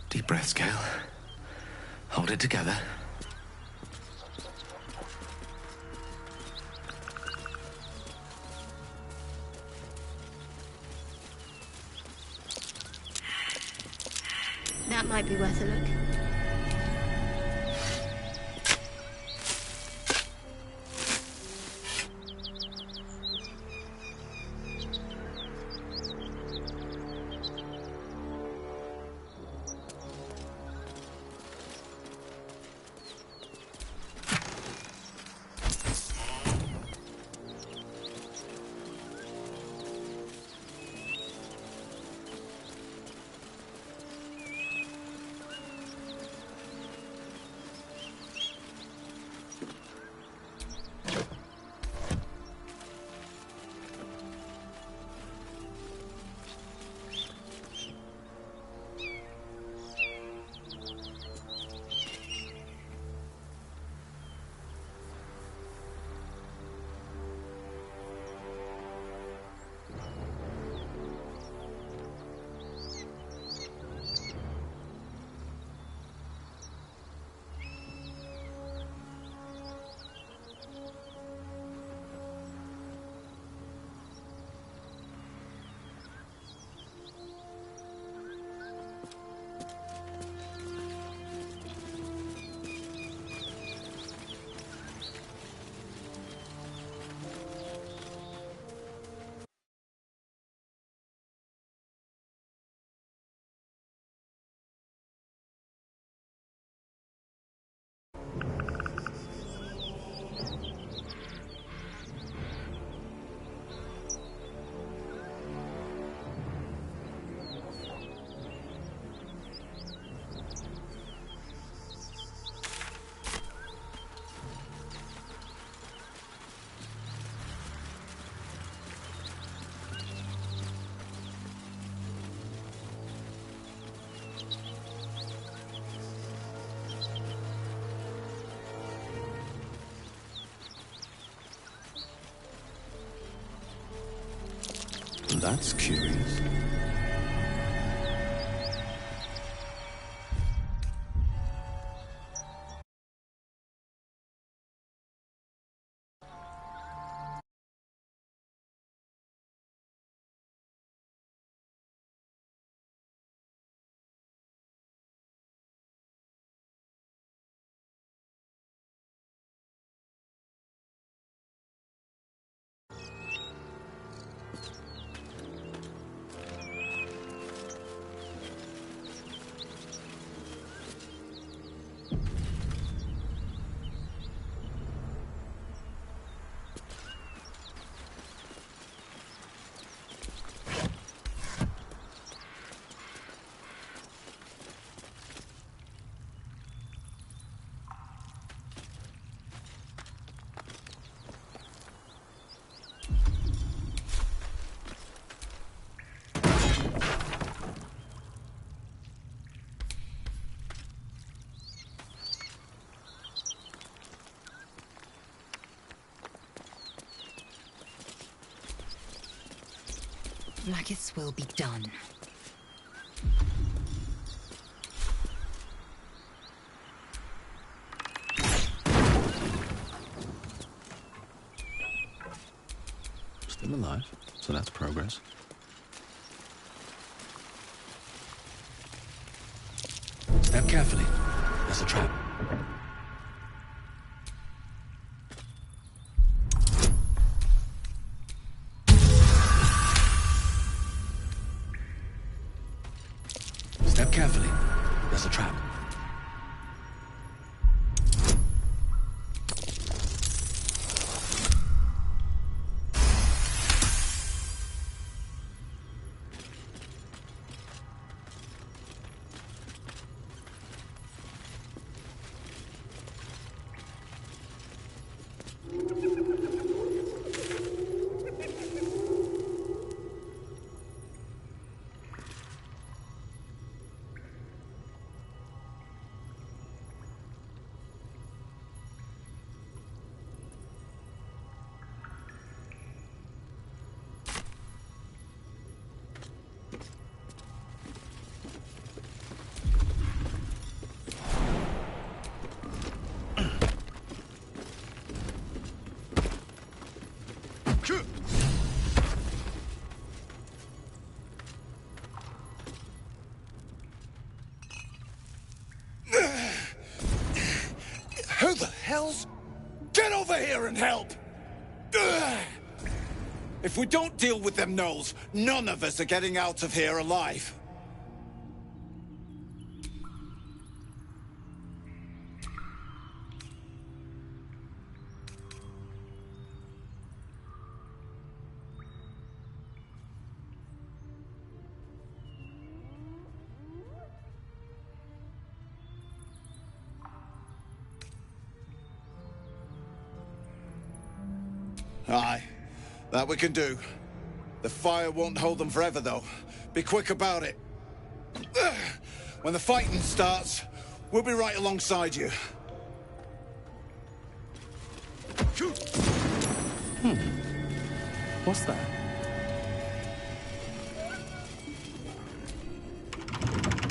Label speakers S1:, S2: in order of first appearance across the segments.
S1: Deep breaths, Gale. Hold it together.
S2: That might be worth a look.
S1: That's curious.
S3: Blackets will be done.
S1: Still alive, so that's progress. Step carefully. There's a trap. Step carefully. There's a trap.
S2: hell's... Get over here and help! Ugh. If we don't deal with them gnolls, none of us are getting out of here alive. Aye, that we can do. The fire won't hold them forever, though. Be quick about it. Ugh. When the fighting starts, we'll be right alongside you.
S1: What's that?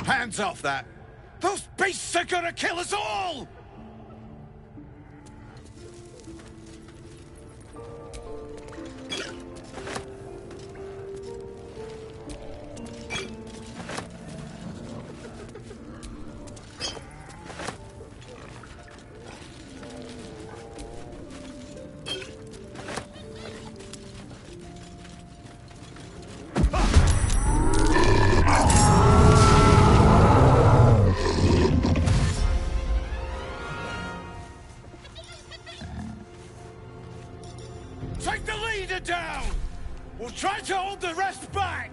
S2: Hands off that! Those beasts are gonna kill us all! Take the leader down! We'll try to hold the rest back!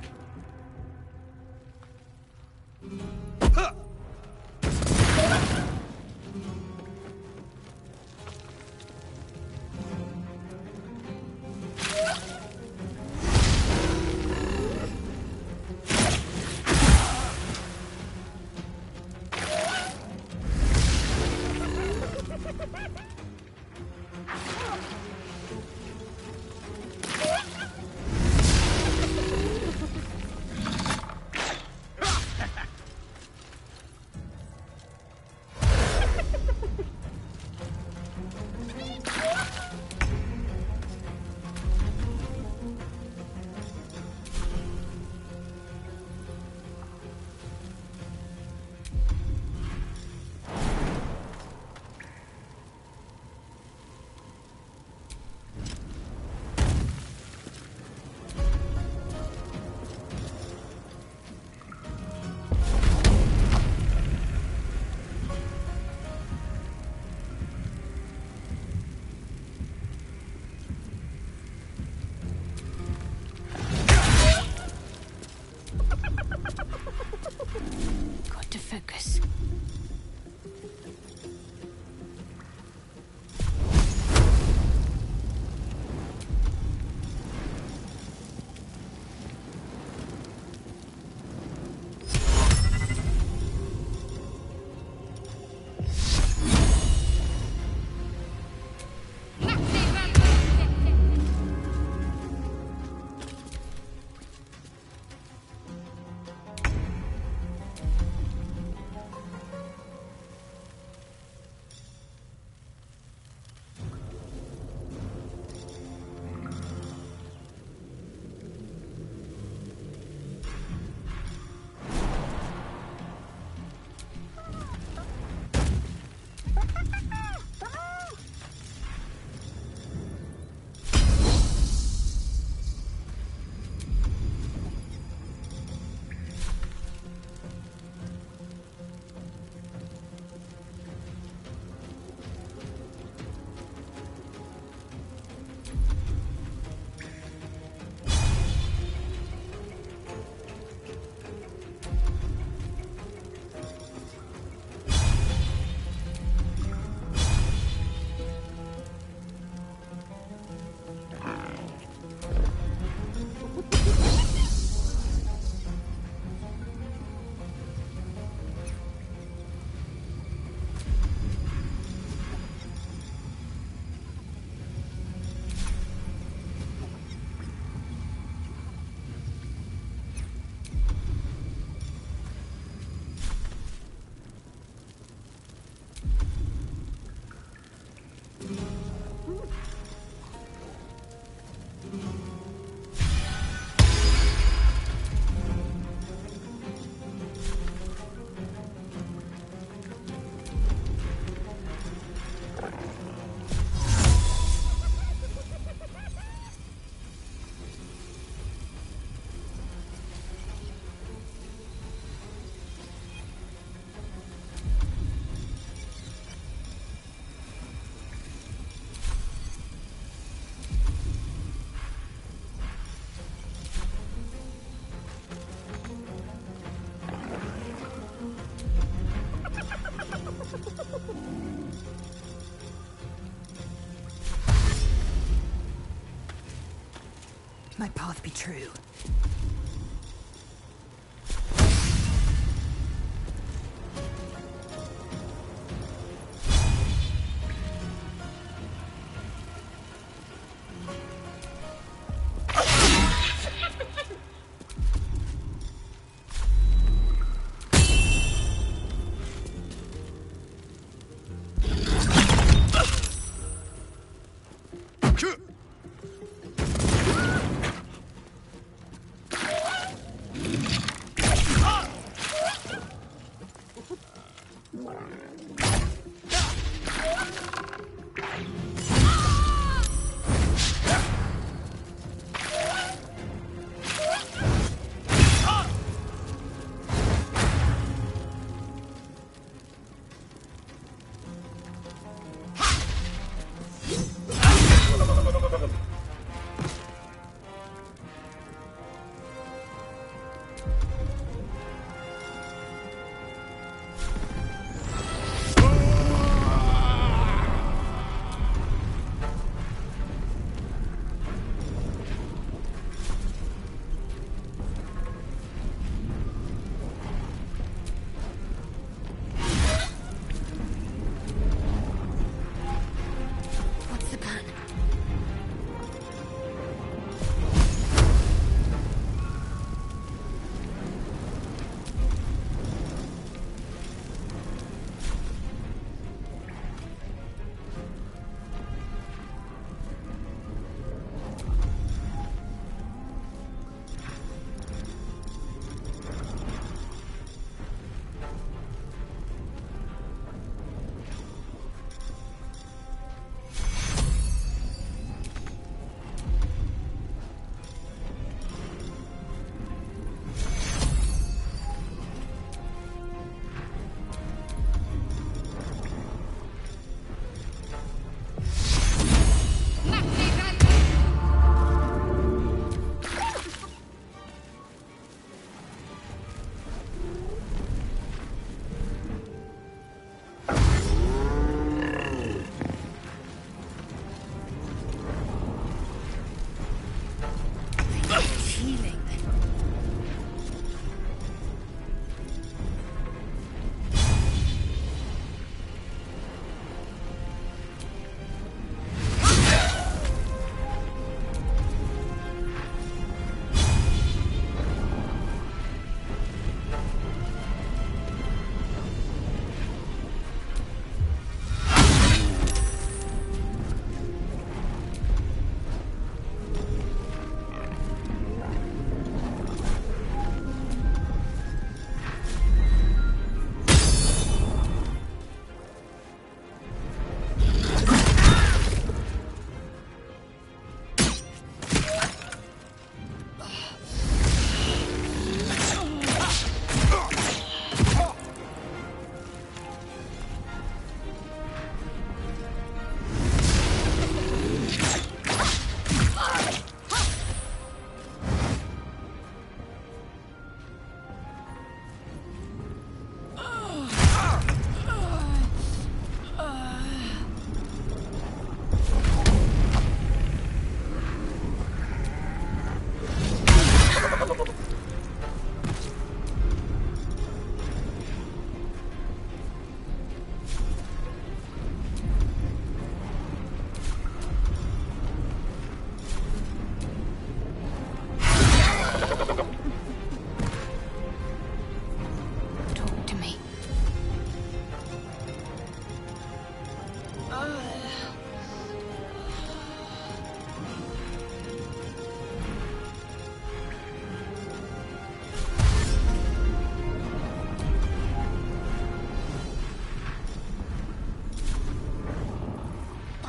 S3: my path be true.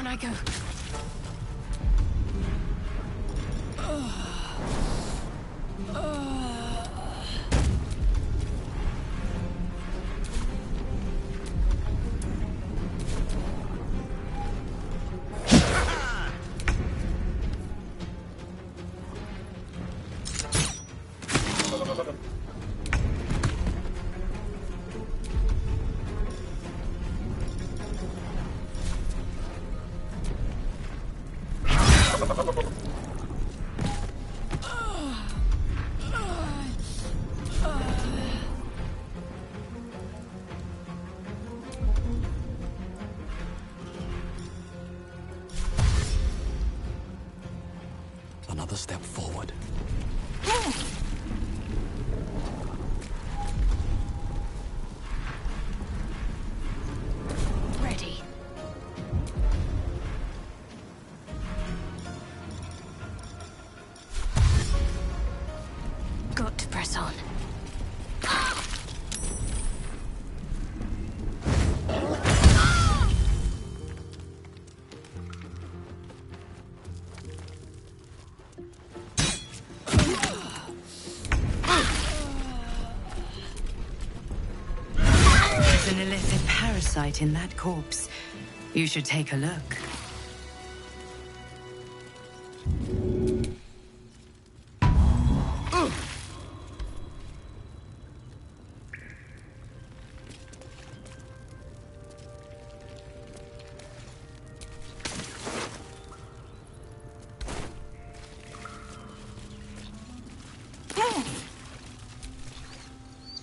S3: I go. got to press on.
S4: There's an illicit parasite in that corpse. You should take a look.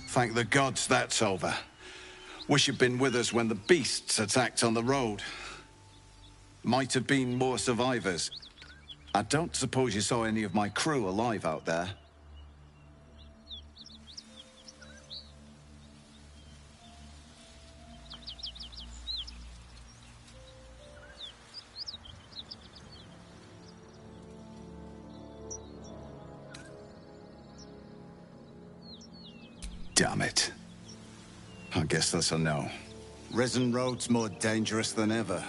S2: Thank the gods that's over. Wish you'd been with us when the beasts attacked on the road. Might have been more survivors. I don't suppose you saw any of my crew alive out there. Damn it. I guess that's a no. Risen Road's more dangerous than ever.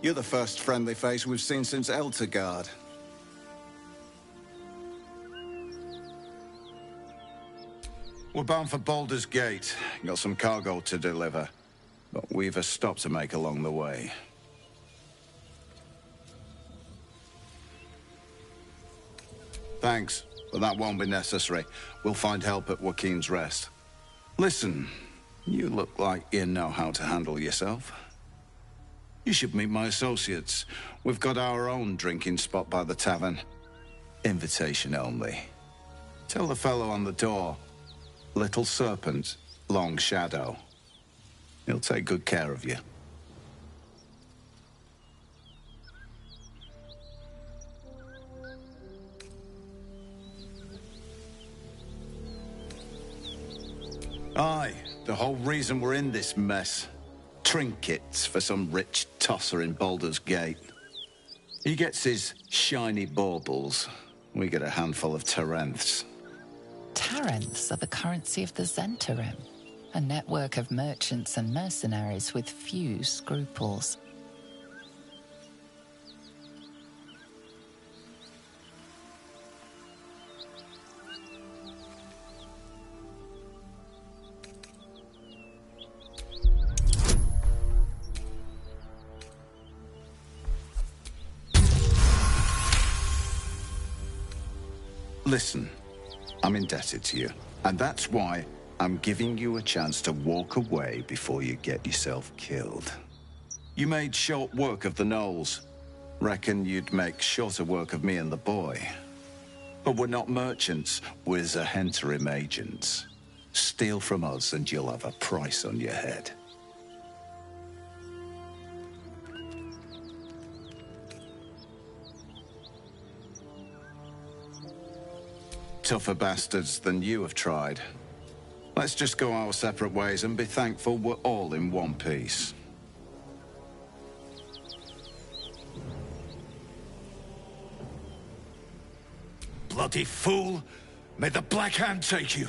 S2: You're the first friendly face we've seen since Eltergard. We're bound for Baldur's Gate. Got some cargo to deliver. But we've a stop to make along the way. Thanks, but that won't be necessary. We'll find help at Joaquin's Rest. Listen, you look like you know how to handle yourself. You should meet my associates. We've got our own drinking spot by the tavern. Invitation only. Tell the fellow on the door. Little Serpent, Long Shadow. He'll take good care of you. Aye, the whole reason we're in this mess. Trinkets for some rich tosser in Baldur's Gate. He gets his shiny baubles. We get a handful of Tarenths.
S5: Tarenths are the currency of the Zentarim, a network of merchants and mercenaries with few scruples.
S2: Listen, I'm indebted to you, and that's why I'm giving you a chance to walk away before you get yourself killed. You made short work of the Knolls. Reckon you'd make shorter work of me and the boy. But we're not merchants, we're Zahentarim agents. Steal from us and you'll have a price on your head. Tougher bastards than you have tried. Let's just go our separate ways and be thankful we're all in one piece. Bloody fool! May the Black Hand take you!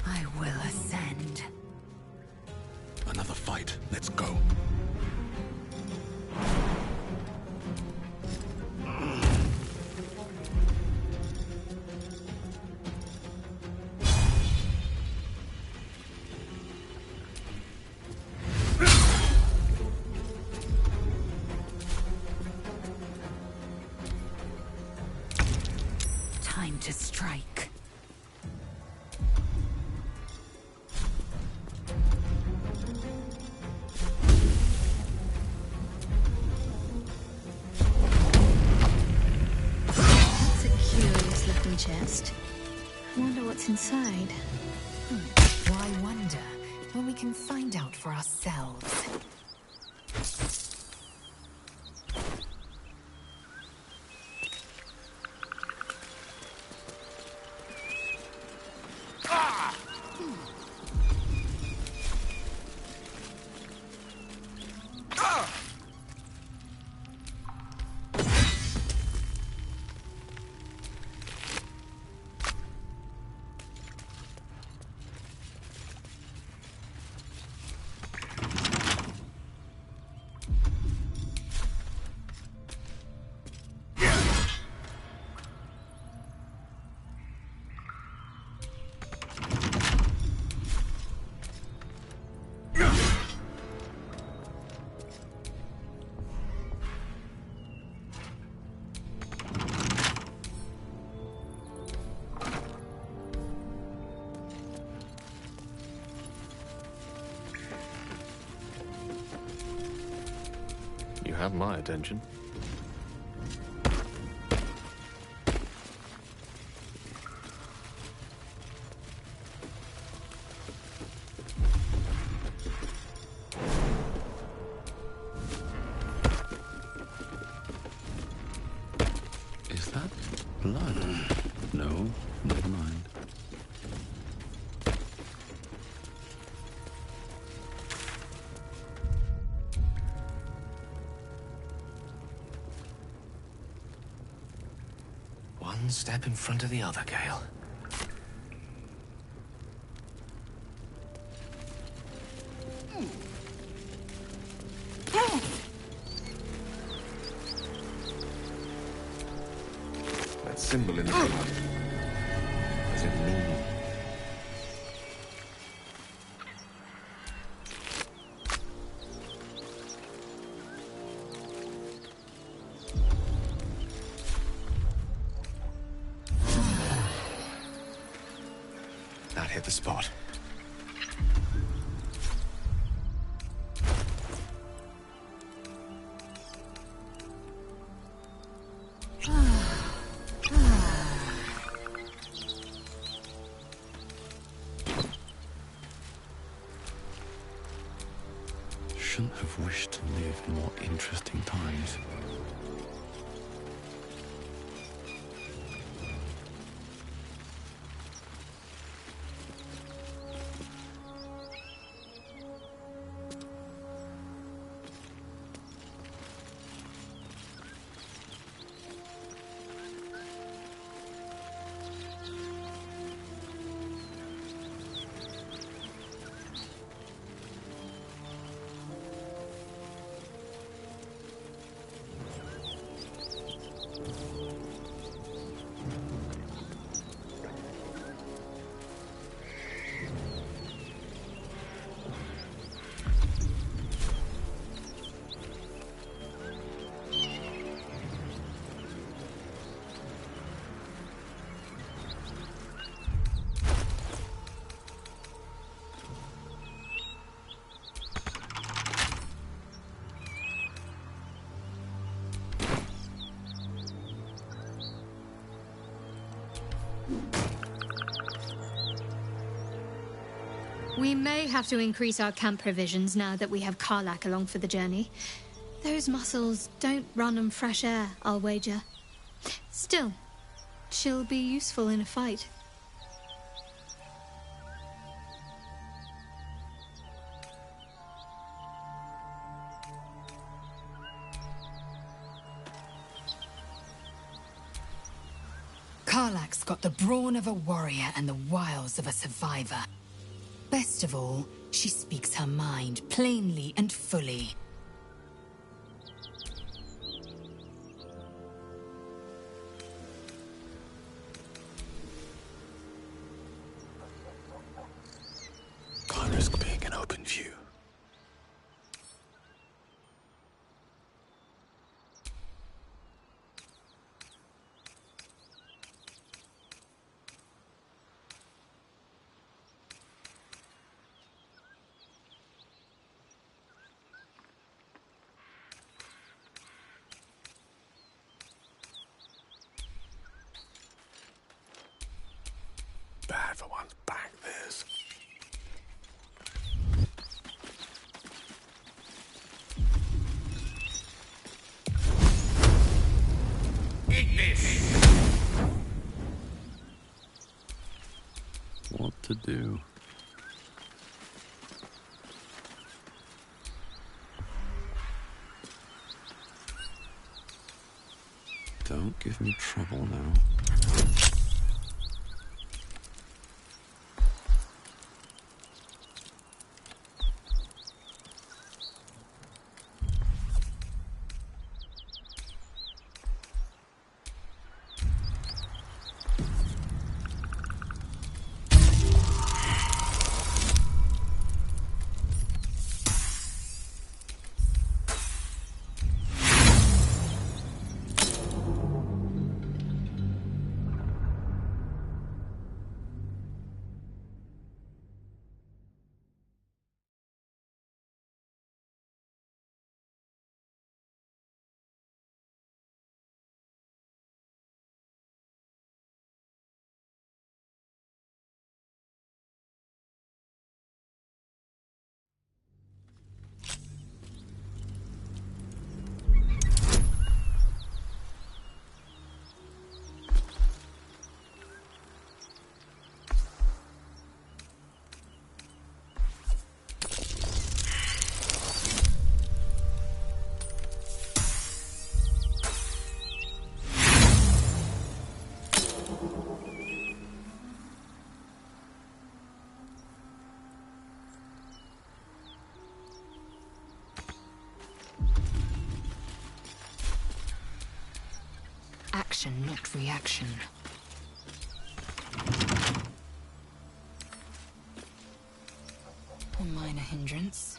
S4: I will ascend.
S1: Another fight. Let's go.
S4: Time to strike.
S3: That's a curious looking chest. I wonder what's inside.
S5: Why wonder when we can find out for ourselves?
S1: have my attention. Is that blood? No, never mind. One step in front of the other, Gale. That symbol in the blood. What does it mean? That hit the spot. Shouldn't have wished to live in more interesting times.
S3: We may have to increase our camp provisions now that we have Karlak along for the journey. Those muscles don't run on fresh air, I'll wager. Still, she'll be useful in a fight.
S4: Karlak's got the brawn of a warrior and the wiles of a survivor. Best of all, she speaks her mind plainly and fully.
S1: Can't risk being in open view. Bad for one's back, this.
S2: Eat this!
S1: What to do? Don't give me trouble now.
S4: action, not reaction. A minor hindrance.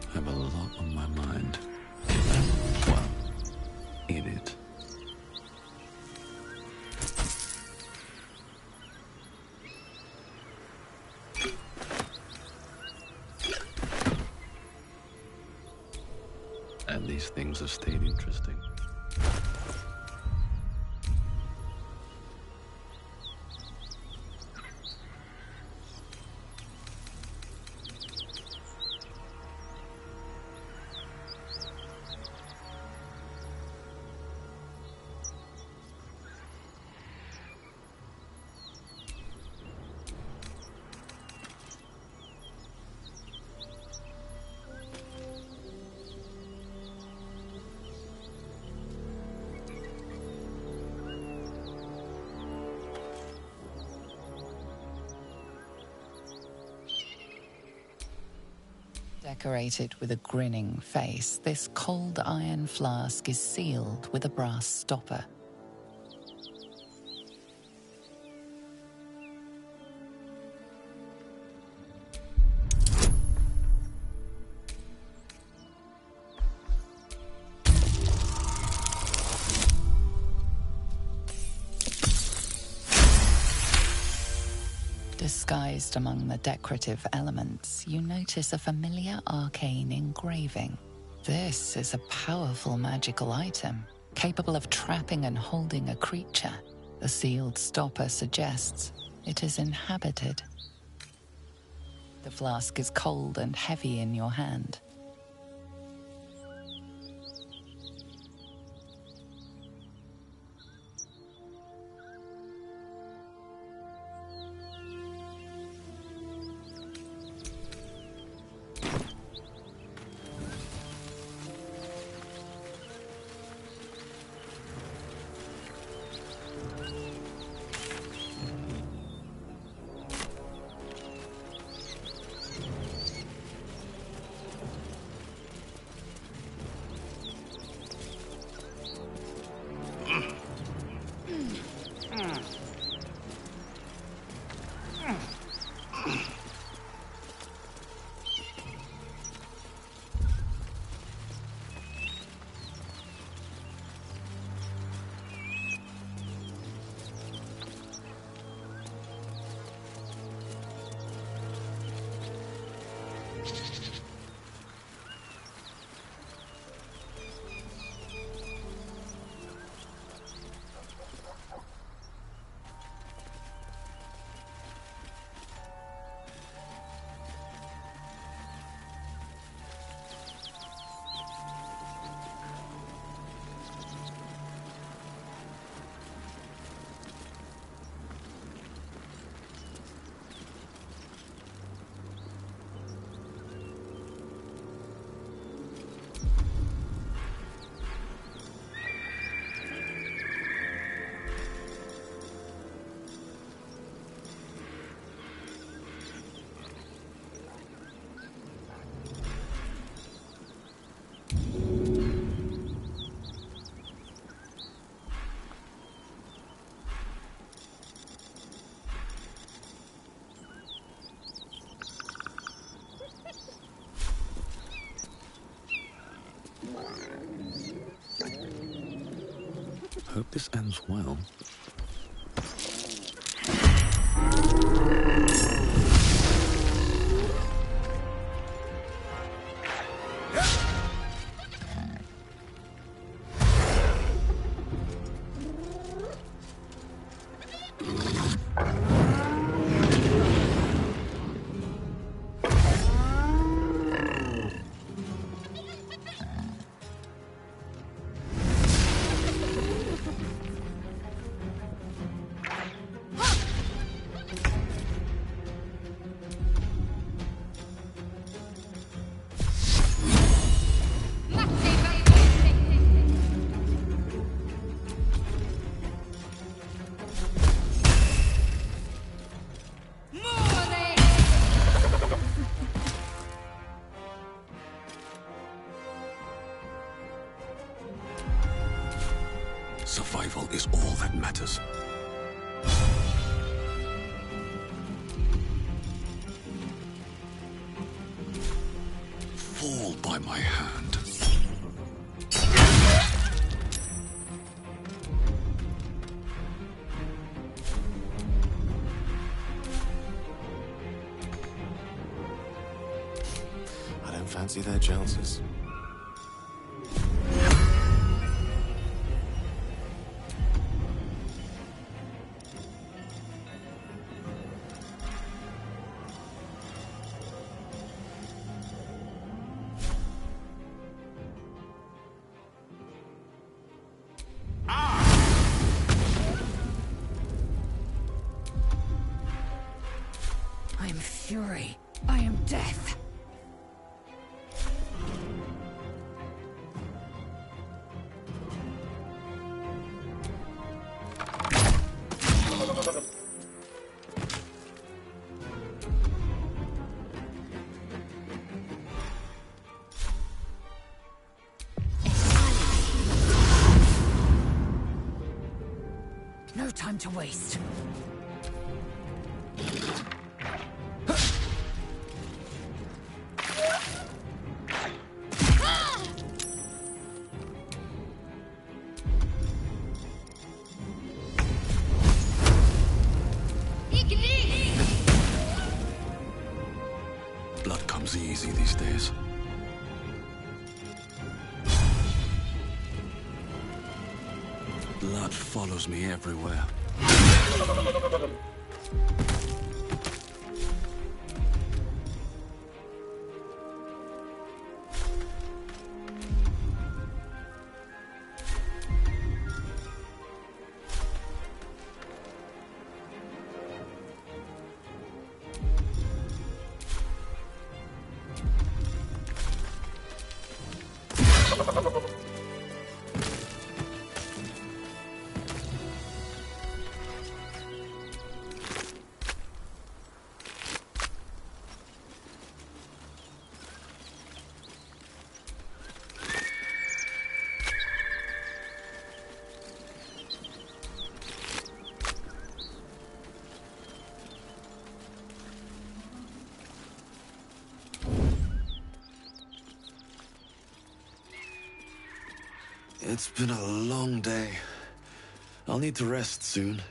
S2: I have a lot on my mind. Well, in it. And these things have stayed interesting.
S5: Decorated with a grinning face, this cold iron flask is sealed with a brass stopper. Disguised among the decorative elements, you notice a familiar arcane engraving. This is a powerful magical item, capable of trapping and holding a creature. The sealed stopper suggests it is inhabited. The flask is cold and heavy in your hand.
S2: Hope this ends well.
S1: survival is all that matters. Fall by my hand. I don't fancy their chances.
S4: I am fury. I am death. No time to waste.
S1: Blood comes easy these days. Blood follows me everywhere. It's been a long day. I'll need to rest soon.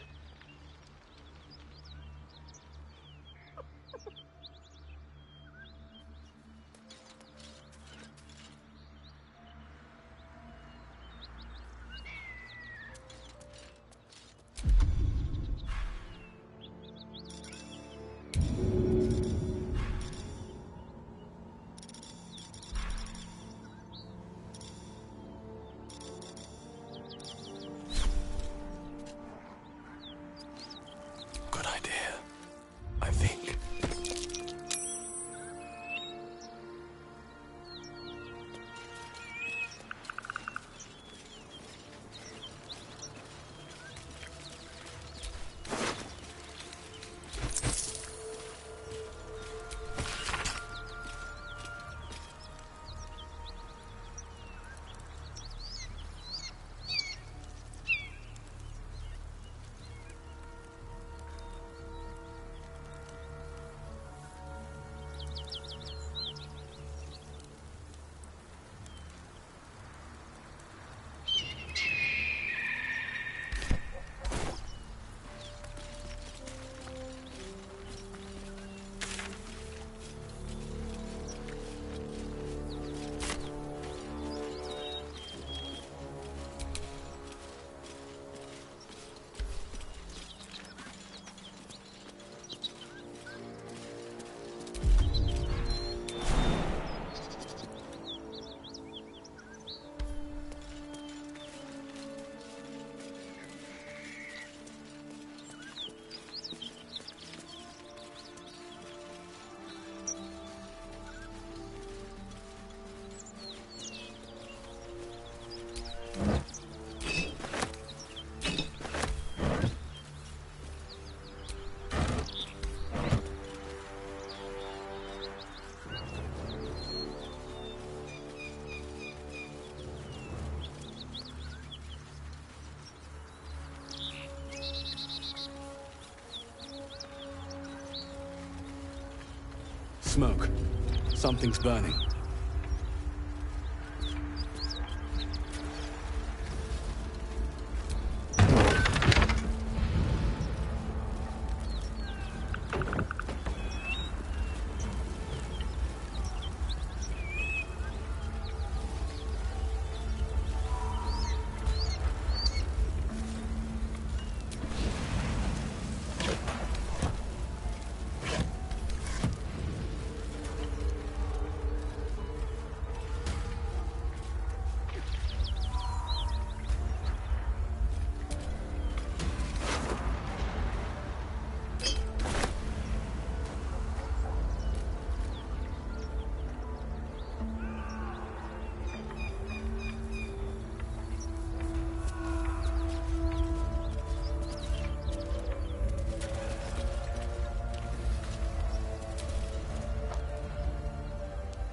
S6: smoke. Something's burning.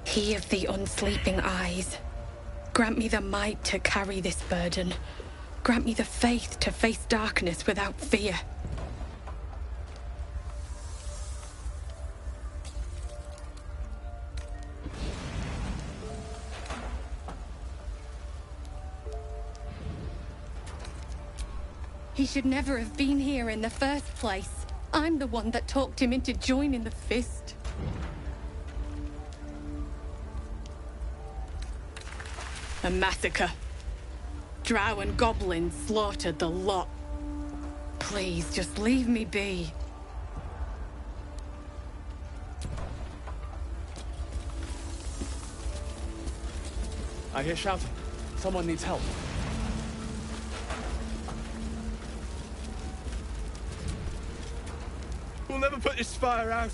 S7: He of the unsleeping eyes, grant me the might to carry this burden. Grant me the faith to face darkness without fear. He should never have been here in the first place. I'm the one that talked him into joining the Fist. A massacre. Drow and goblins slaughtered the lot. Please, just leave me be.
S6: I hear shouting. Someone needs help.
S8: We'll never put this fire out.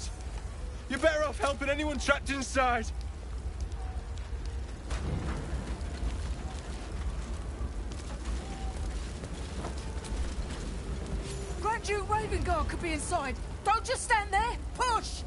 S8: You're better off helping anyone trapped inside.
S9: Grand Duke Ravengard could be inside. Don't just stand there. Push!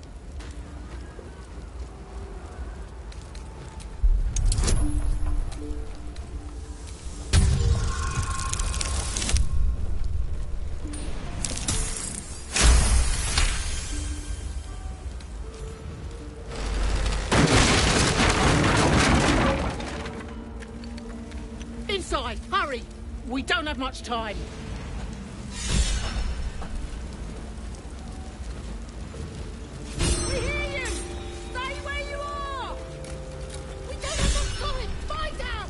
S9: Inside! Hurry! We don't have much time. We hear you! Stay where you are! We don't have much time! Find out!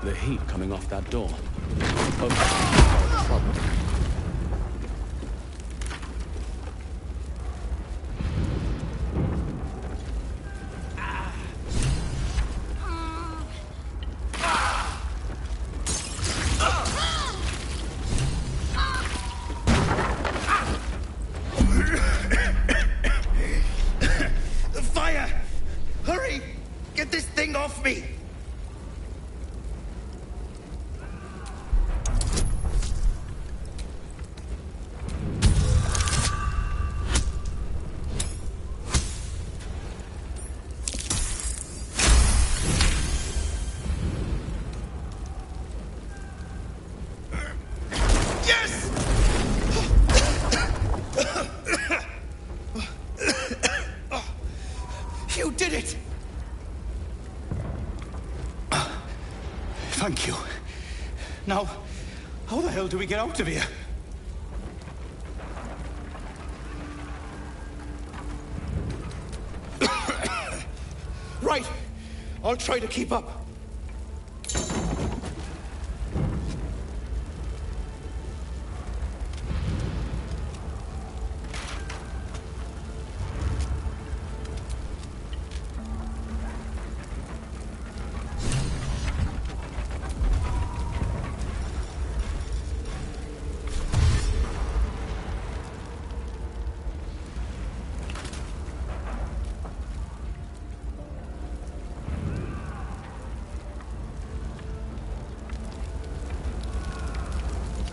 S6: The heat coming off that door. Oh, trouble.
S2: Thank you. Now, how the hell do we get out of here? Right. I'll try to keep up.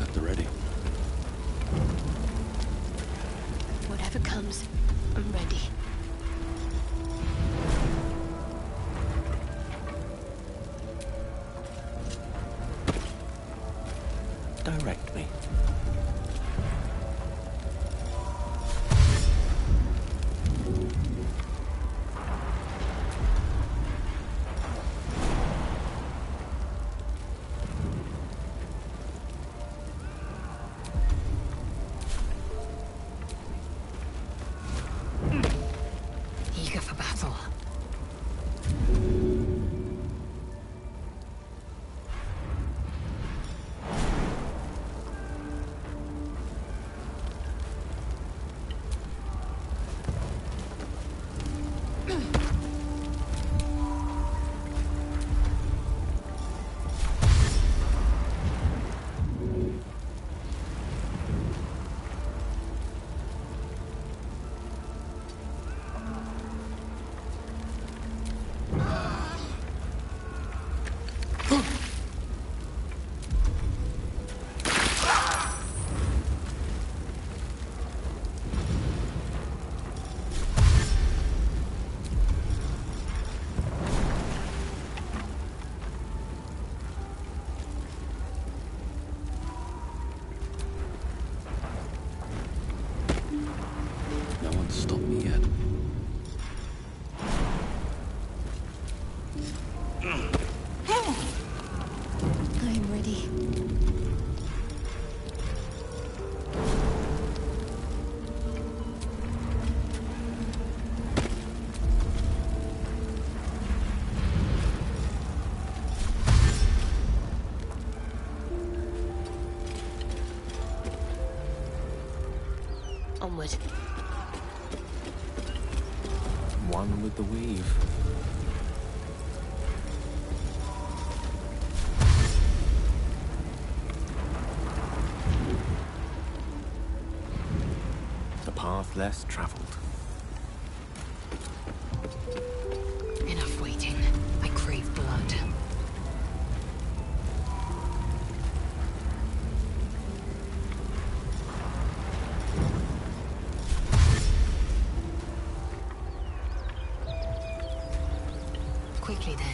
S6: At the ready.
S3: Whatever comes, I'm ready.
S6: Direct me.
S4: Eager for battle.
S6: No one's stopped me yet.
S3: I'm ready. Onward.
S6: One with the weave. A path less traveled.
S4: Enough waiting. I crave blood. Quickly then.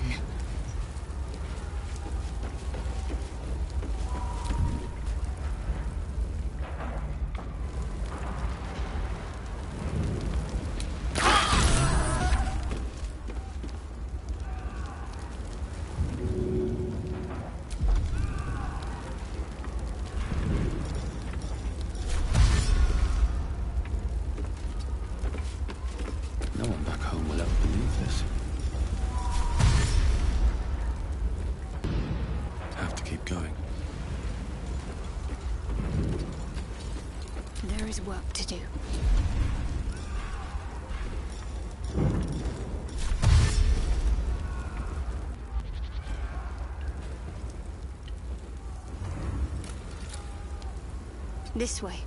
S6: No one back home will ever believe this. Have to keep going.
S3: There is work to do. This way.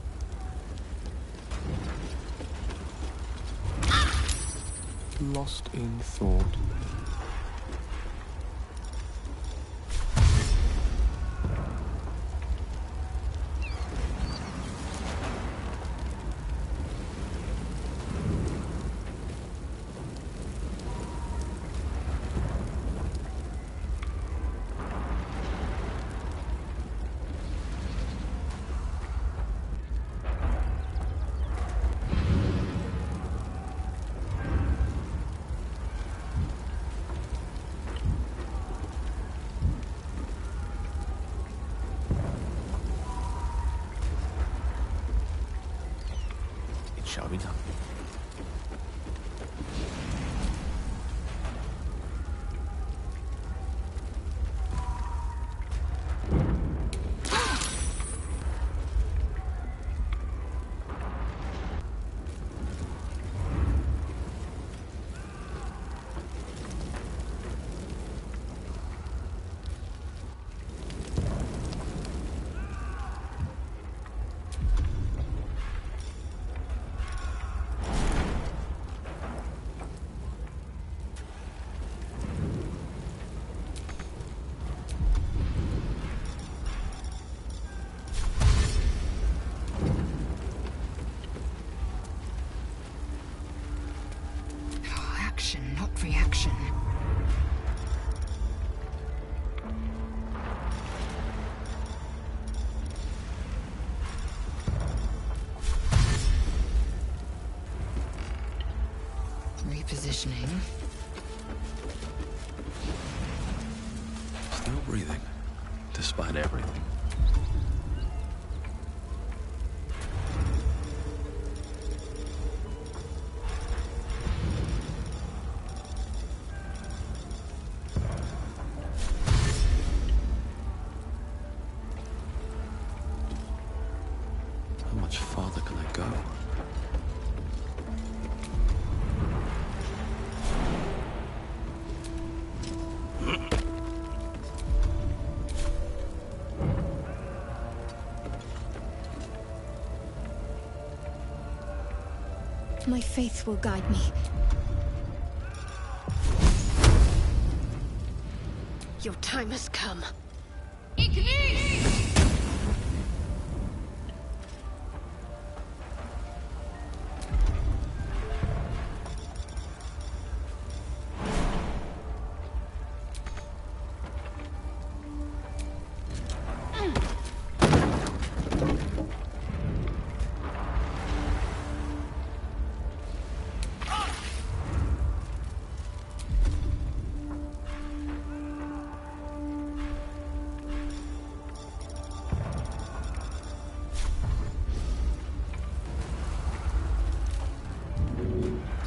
S6: Lost in thought. shall be done.
S4: Action, not reaction. Repositioning.
S6: Still breathing, despite everything. How much farther can I go?
S3: My faith will guide me. Your time has come.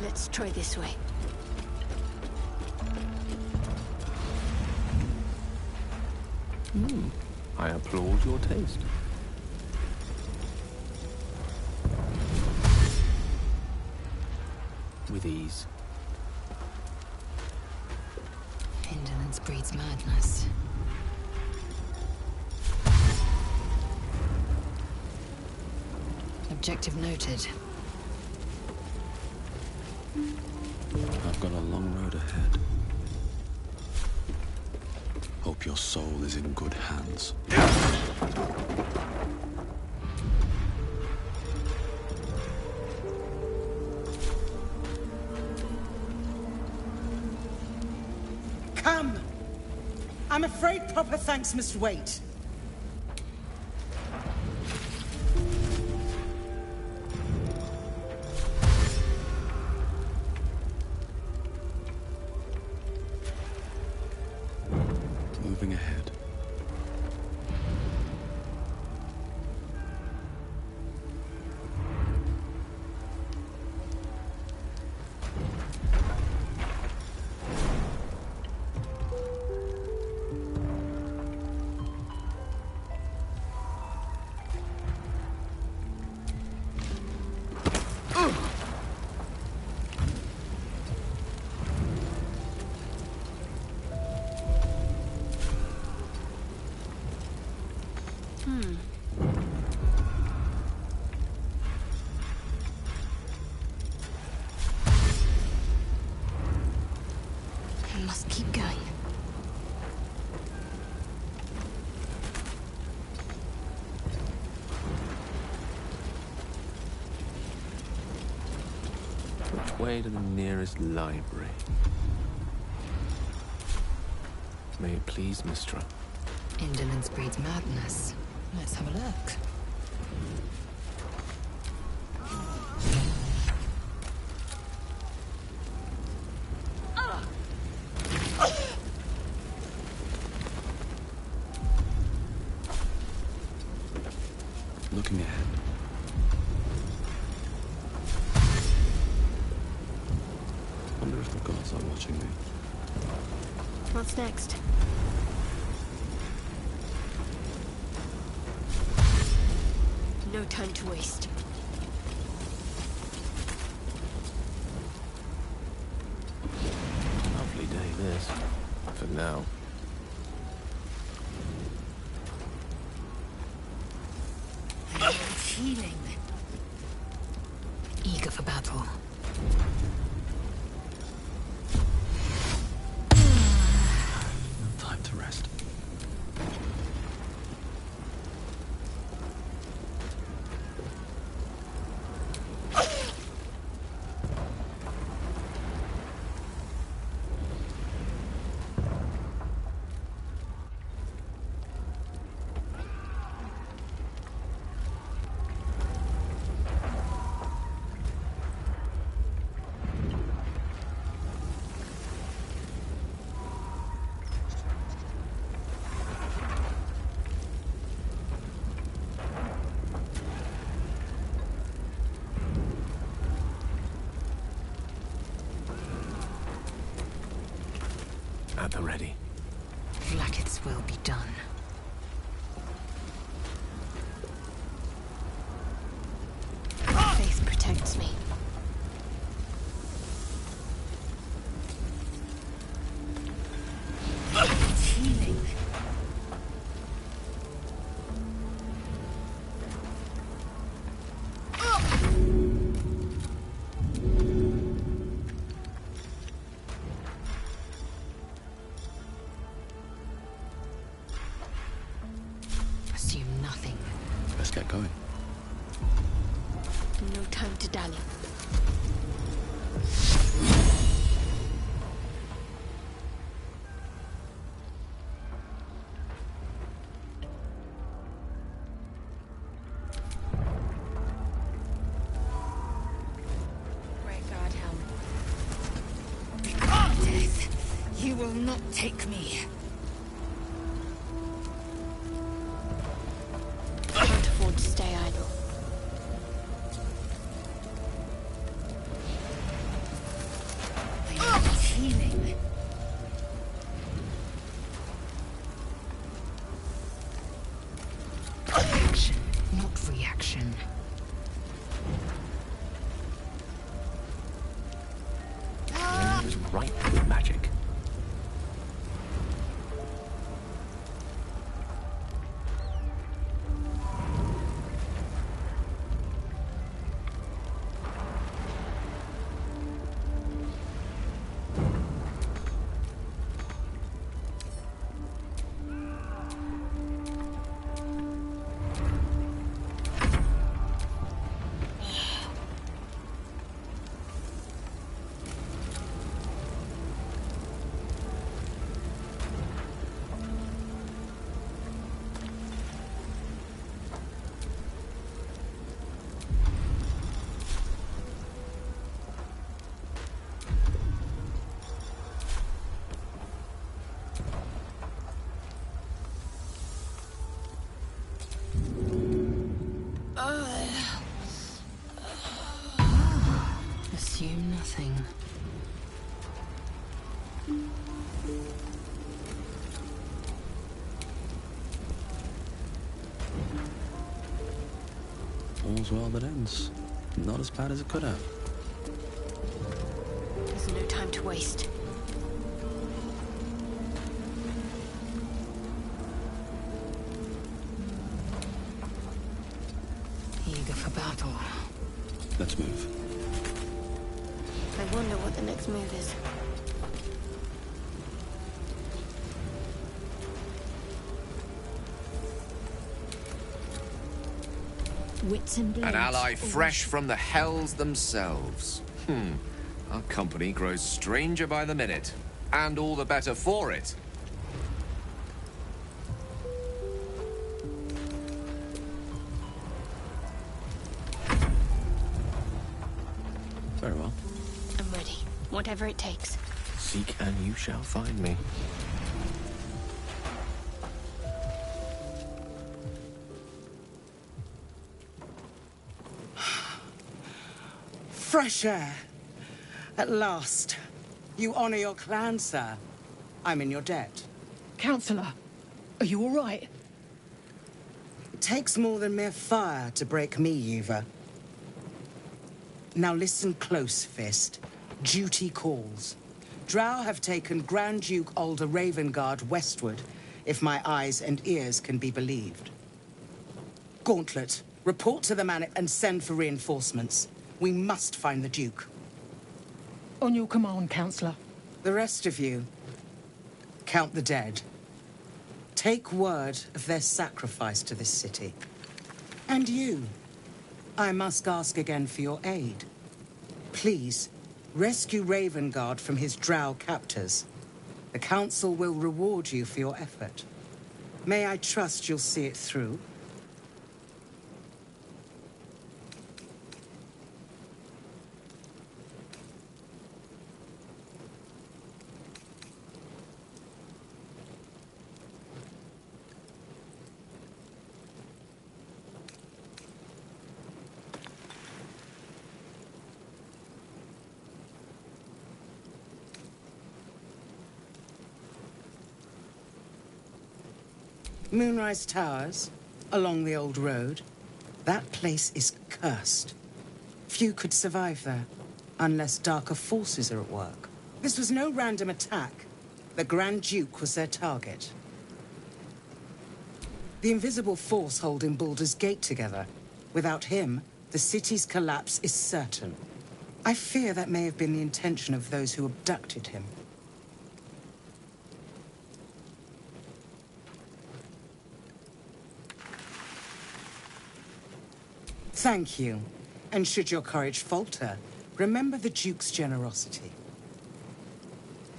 S3: Let's try this way.
S6: I applaud your taste. With ease.
S4: Indolence breeds madness. Objective noted.
S6: I've got a long road ahead. Hope your soul is in good hands.
S10: Come! I'm afraid proper thanks must wait.
S6: Moving ahead.
S3: I must keep going.
S6: Which way to the nearest library? May it please, Mistra.
S4: Indolence breeds madness. Let's have a look.
S6: Looking ahead. if the gods are watching me.
S3: What's next? No time to waste.
S6: Lovely day, this. For now.
S4: It's healing. Eager for battle.
S6: No time to rest. At the ready.
S4: Blacket's will be done.
S3: Faith protects me.
S4: It's healing. Assume nothing.
S6: Let's get going.
S3: No time to dally.
S7: Great God, helm.
S4: Death, you will not take me.
S3: Can't afford to stay idle.
S4: It's healing. Action, not reaction.
S6: The air is ripe with magic.
S4: Assume nothing.
S6: All's well that ends. Not as bad as it could have.
S3: There's no time to waste.
S4: Eager for battle.
S6: Let's move.
S3: I wonder what the next move is. Wits and blades.
S1: An ally fresh from the hells themselves. Our company grows stranger by the minute. And all the better for it.
S6: Very well.
S3: I'm ready. Whatever it takes.
S1: Seek and you shall find me.
S10: Fresh air. At last. You honor your clan, sir. I'm in your debt.
S9: Counselor, are you all right?
S10: It takes more than mere fire to break me, Yuva. Now listen close, Fist. Duty calls. Drow have taken Grand Duke Alder Ravengard westward, if my eyes and ears can be believed. Gauntlet, report to the Manor and send for reinforcements. We must find the Duke.
S9: On your command, Counselor.
S10: The rest of you, count the dead. Take word of their sacrifice to this city. And you, I must ask again for your aid. Please, rescue Ravengard from his drow captors. The Council will reward you for your effort. May I trust you'll see it through? Moonrise Towers, along the old road. That place is cursed. Few could survive there, unless darker forces are at work. This was no random attack. The Grand Duke was their target. The invisible force holding Baldur's Gate together. Without him, the city's collapse is certain. I fear that may have been the intention of those who abducted him. Thank you. And should your courage falter, remember the Duke's generosity.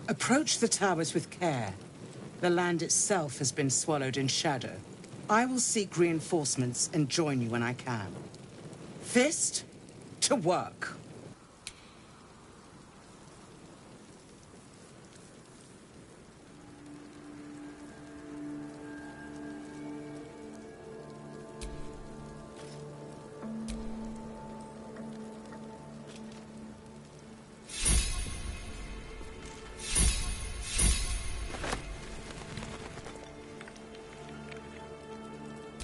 S10: Approach the towers with care. The land itself has been swallowed in shadow. I will seek reinforcements and join you when I can. Fist, to work.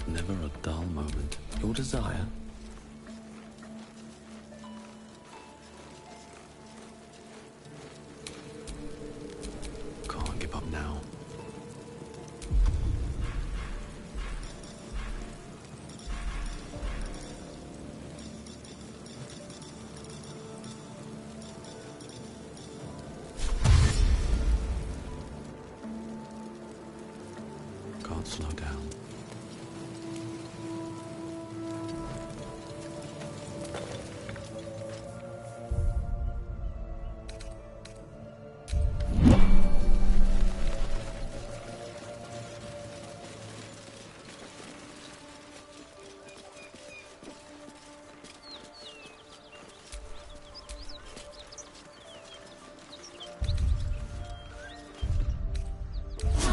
S6: Never a dull moment. Your desire? Can't give up now. Can't slow down.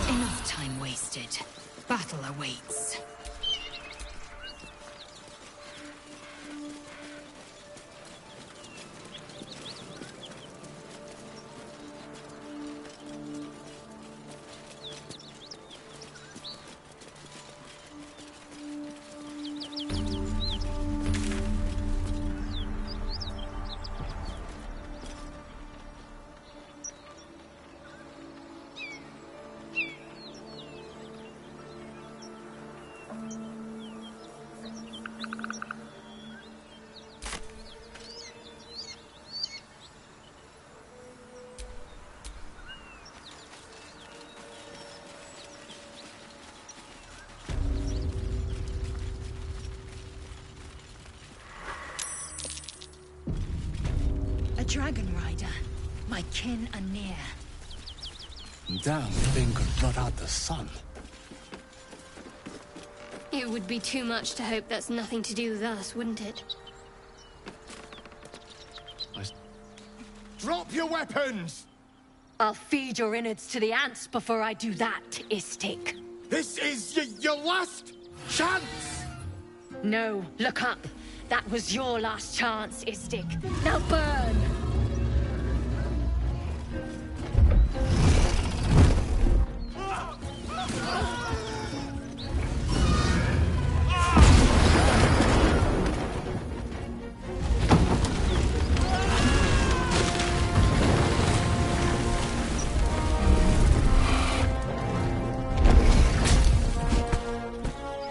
S4: Enough time wasted. Battle awaits. Dragon Rider. My kin are near.
S6: Damn thing could blot out the sun.
S3: It would be too much to hope that's nothing to do with us, wouldn't it?
S8: Drop your weapons!
S11: I'll feed your innards to the ants before I do that, Istik.
S8: This is your last chance!
S11: No, look up. That was your last chance, Istik. Now burn!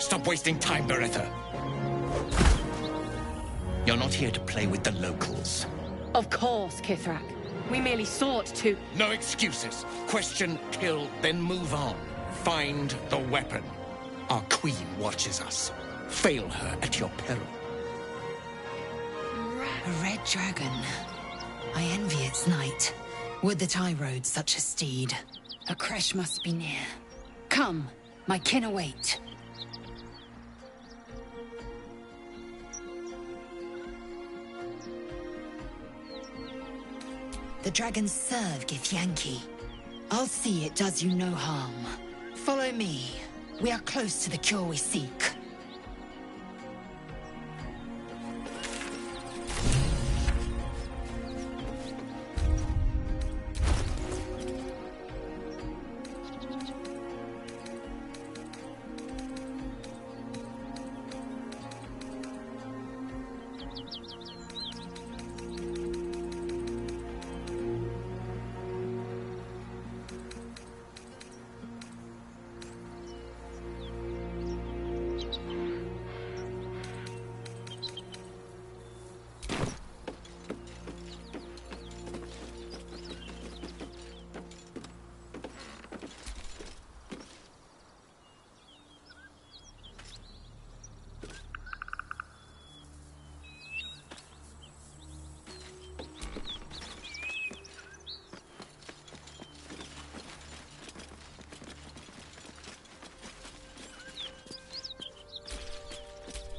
S12: Stop wasting time, Beretta. You're not here to play with the locals.
S11: Of course, Kithrak. We merely sought to...
S12: No excuses. Question, kill, then move on. Find the weapon. Our queen watches us. Fail her at your peril.
S4: A red dragon. I envy its knight. Would that I rode such a steed. A crash must be near. Come, my kin await. The dragons serve Githyanki. I'll see it does you no harm. Follow me. We are close to the cure we seek.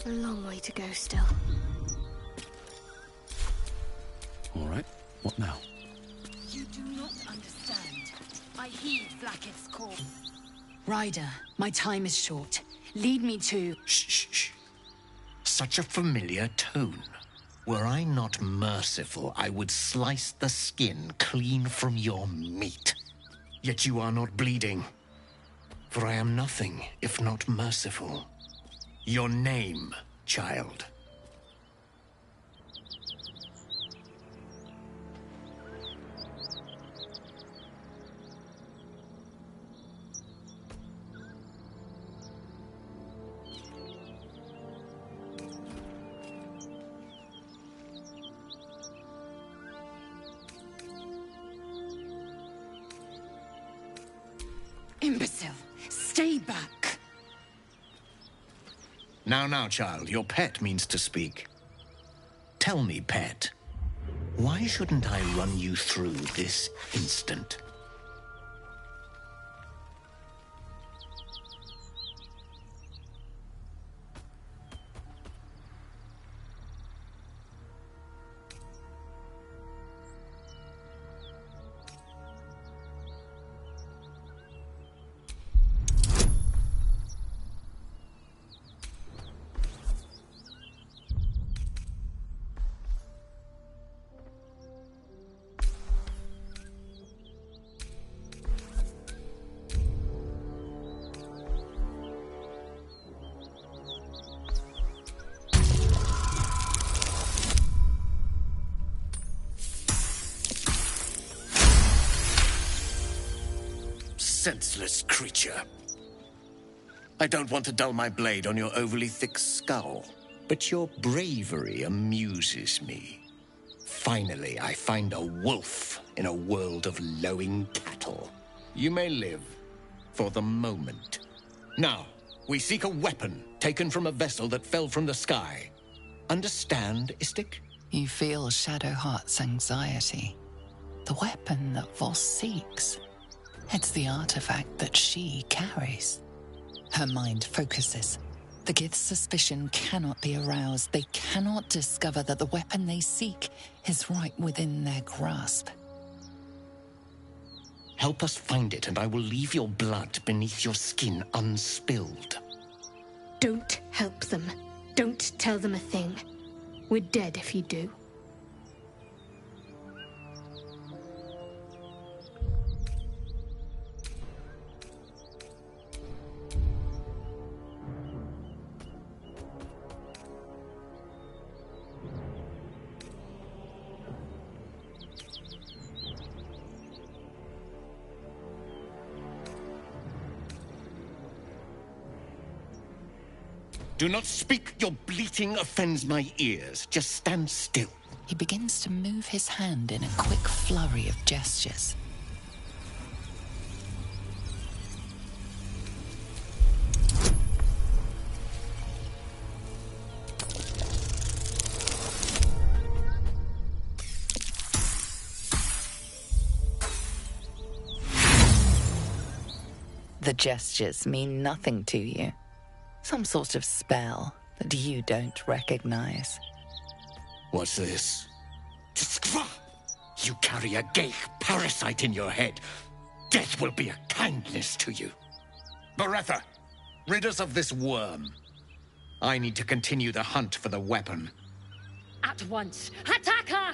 S3: A long way to go still.
S6: All right, what now?
S4: You do not understand. I heed Blackett's call. Ryder, my time is short. Lead me to...
S12: Shh, shh, shh. Such a familiar tone. Were I not merciful, I would slice the skin clean from your meat. Yet you are not bleeding. For I am nothing if not merciful. Your name, child.
S4: Imbecile! Stay back!
S12: Now, child, your pet means to speak. Tell me, pet, why shouldn't I run you through this instant? Senseless creature. I don't want to dull my blade on your overly thick skull, but your bravery amuses me. Finally, I find a wolf in a world of lowing cattle. You may live for the moment. Now, we seek a weapon taken from a vessel that fell from the sky. Understand, Istik?
S5: You feel Shadowheart's anxiety. The weapon that Voss seeks. It's the artifact that she carries. Her mind focuses. The Gith's suspicion cannot be aroused. They cannot discover that the weapon they seek is right within their grasp.
S12: Help us find it, and I will leave your blood beneath your skin unspilled.
S3: Don't help them. Don't tell them a thing. We're dead if you do.
S12: Do not speak. Your bleating offends my ears. Just stand still.
S5: He begins to move his hand in a quick flurry of gestures. The gestures mean nothing to you. Some sort of spell that you don't recognize.
S12: What's this? You carry a gay parasite in your head. Death will be a kindness to you. Beretta, rid us of this worm. I need to continue the hunt for the weapon.
S11: At once. Attack her!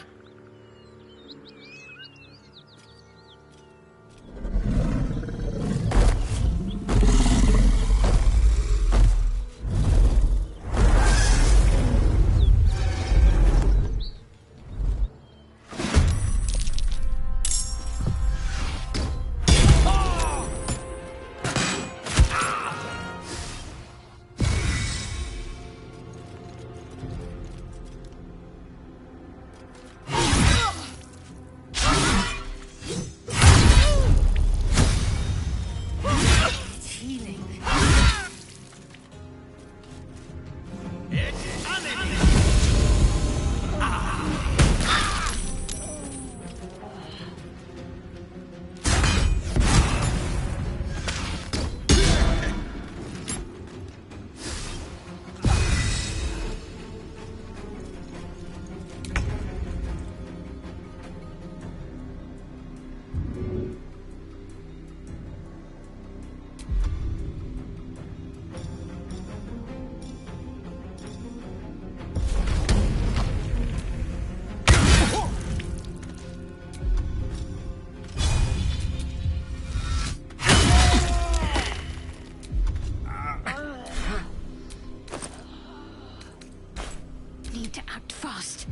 S11: Need to act fast.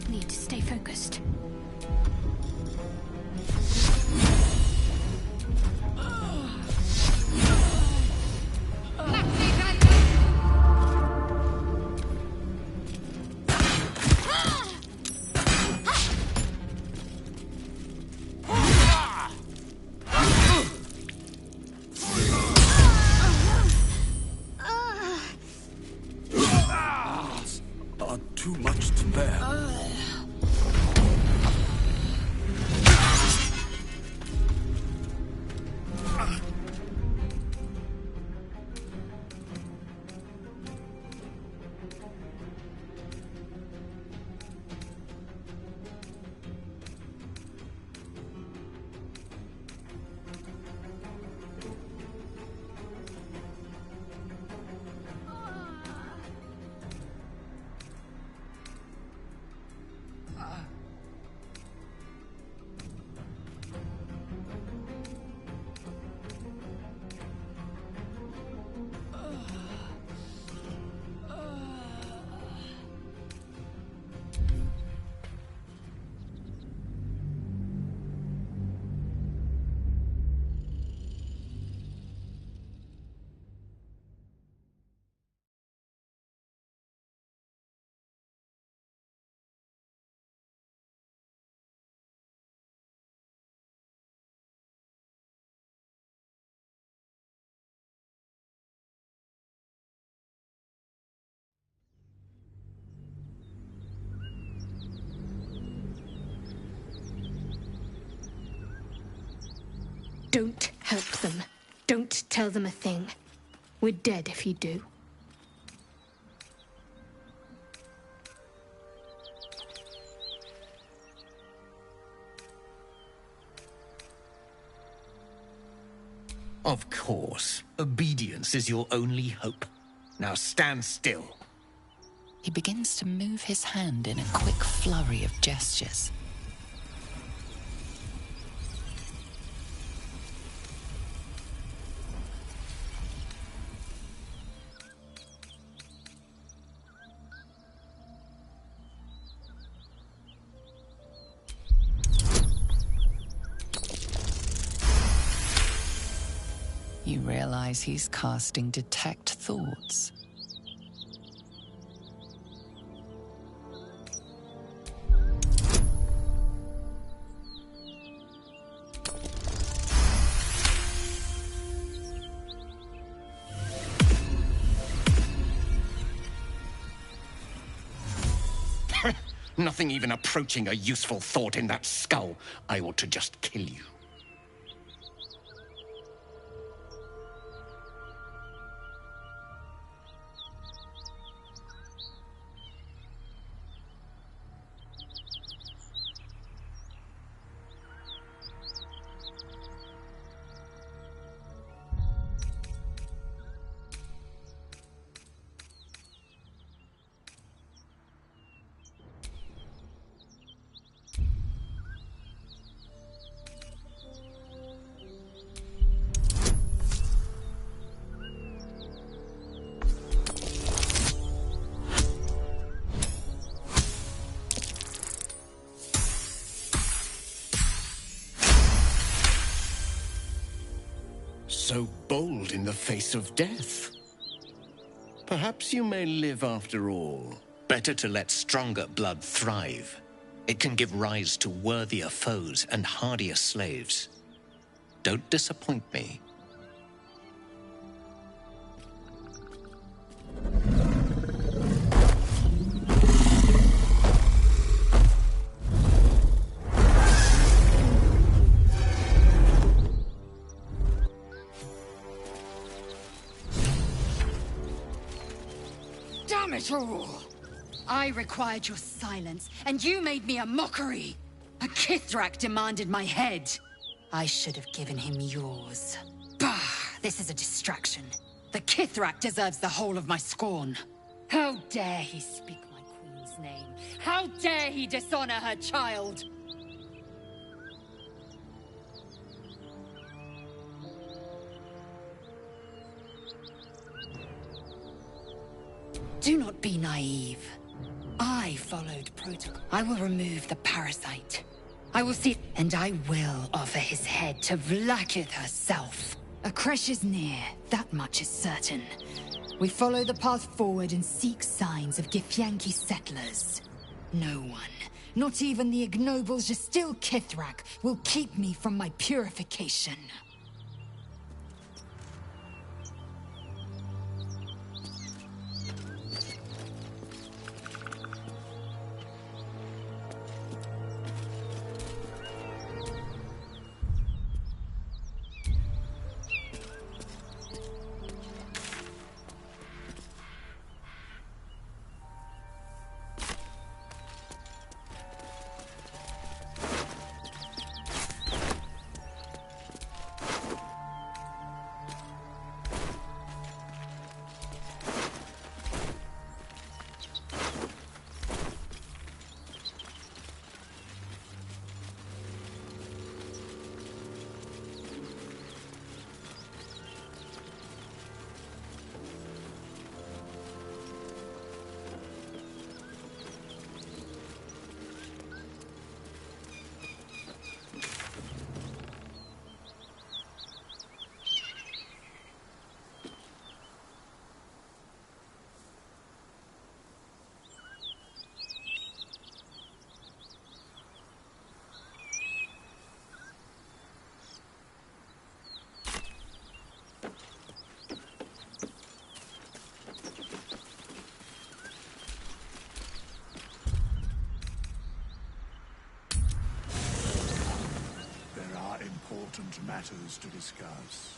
S11: Need to stay focused.
S8: Are too much to bear.
S3: Don't help them. Don't tell them a thing. We're dead if you do.
S12: Of course. Obedience is your only hope. Now stand still.
S5: He begins to move his hand in a quick flurry of gestures. You realize he's casting Detect Thoughts.
S12: Nothing even approaching a useful thought in that skull. I ought to just kill you. So bold in the face of death. Perhaps you may live after all. Better to let stronger blood thrive. It can give rise to worthier foes and hardier slaves. Don't disappoint me.
S4: Damn it all! I required your silence, and you made me a mockery! A Kithrak demanded my head. I should have given him yours. Bah! This is a distraction. The Kithrak deserves the whole of my scorn. How dare he speak my queen's name? How dare he dishonor her child? Do not be naive. I followed protocol. I will remove the parasite. I will see, and I will offer his head to Vlaakith herself. A creche is near, that much is certain. We follow the path forward and seek signs of Githyanki settlers. No one, not even the ignoble Jastil Kithrak, will keep me from my purification.
S2: matters to discuss.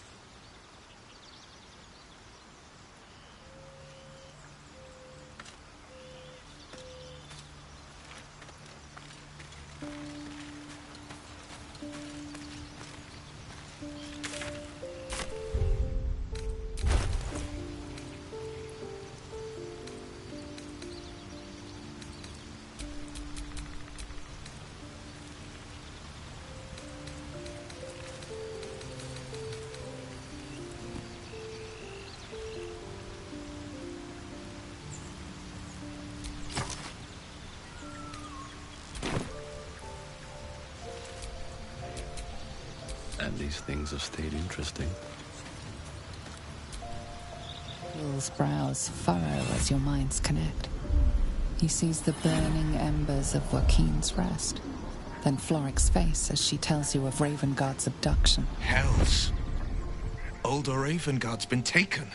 S6: And these things have stayed interesting.
S5: Will's brows furrow as your minds connect. He sees the burning embers of Joaquin's rest, then Floric's face as she tells you of Ravengard's abduction.
S13: Hells! Older Ravengard's been taken.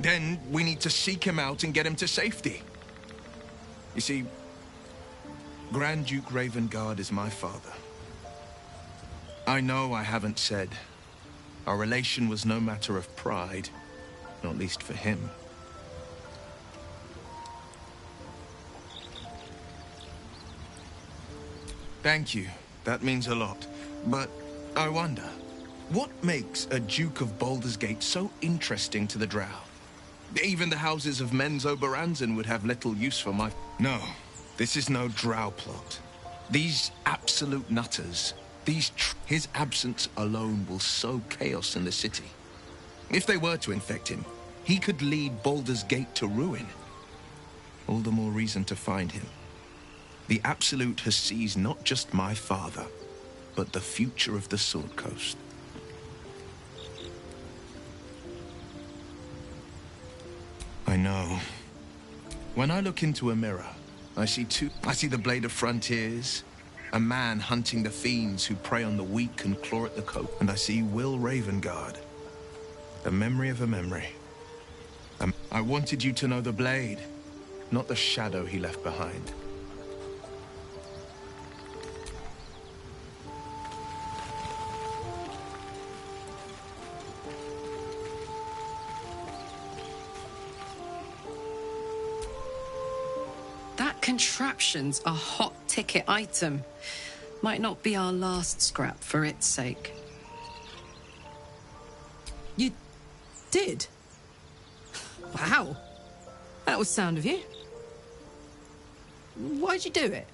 S13: Then we need to seek him out and get him to safety. You see, Grand Duke Ravengard is my father. I know I haven't said. Our relation was no matter of pride, not least for him. Thank you. That means a lot. But I wonder, what makes a Duke of Baldur's Gate so interesting to the Drow? Even the houses of Men's Oberanzen would have little use for my... No, this is no Drow plot. These absolute nutters, his absence alone will sow chaos in the city. If they were to infect him, he could lead Baldur's Gate to ruin. All the more reason to find him. The Absolute has seized not just my father, but the future of the Sword Coast. I know. When I look into a mirror, I see the Blade of Frontiers, a man hunting the fiends who prey on the weak and claw at the coat, and I see Will Ravengard, the memory of a memory. I wanted you to know the Blade, not the shadow he left behind.
S14: Contraption's a hot ticket item. Might not be our last scrap for its sake. You did? Wow. That was sound of you. Why'd you do it?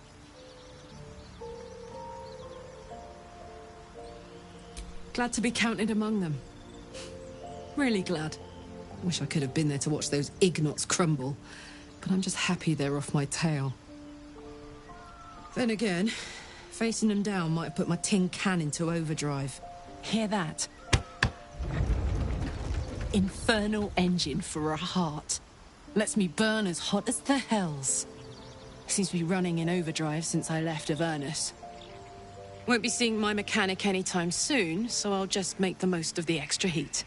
S14: Glad to be counted among them. Really glad. Wish I could have been there to watch those Ignots crumble. But I'm just happy they're off my tail. Then again, facing them down might have put my tin can into overdrive. Hear that? Infernal engine for a heart. Lets me burn as hot as the hells. Seems to be running in overdrive since I left Avernus. Won't be seeing my mechanic anytime soon, so I'll just make the most of the extra heat.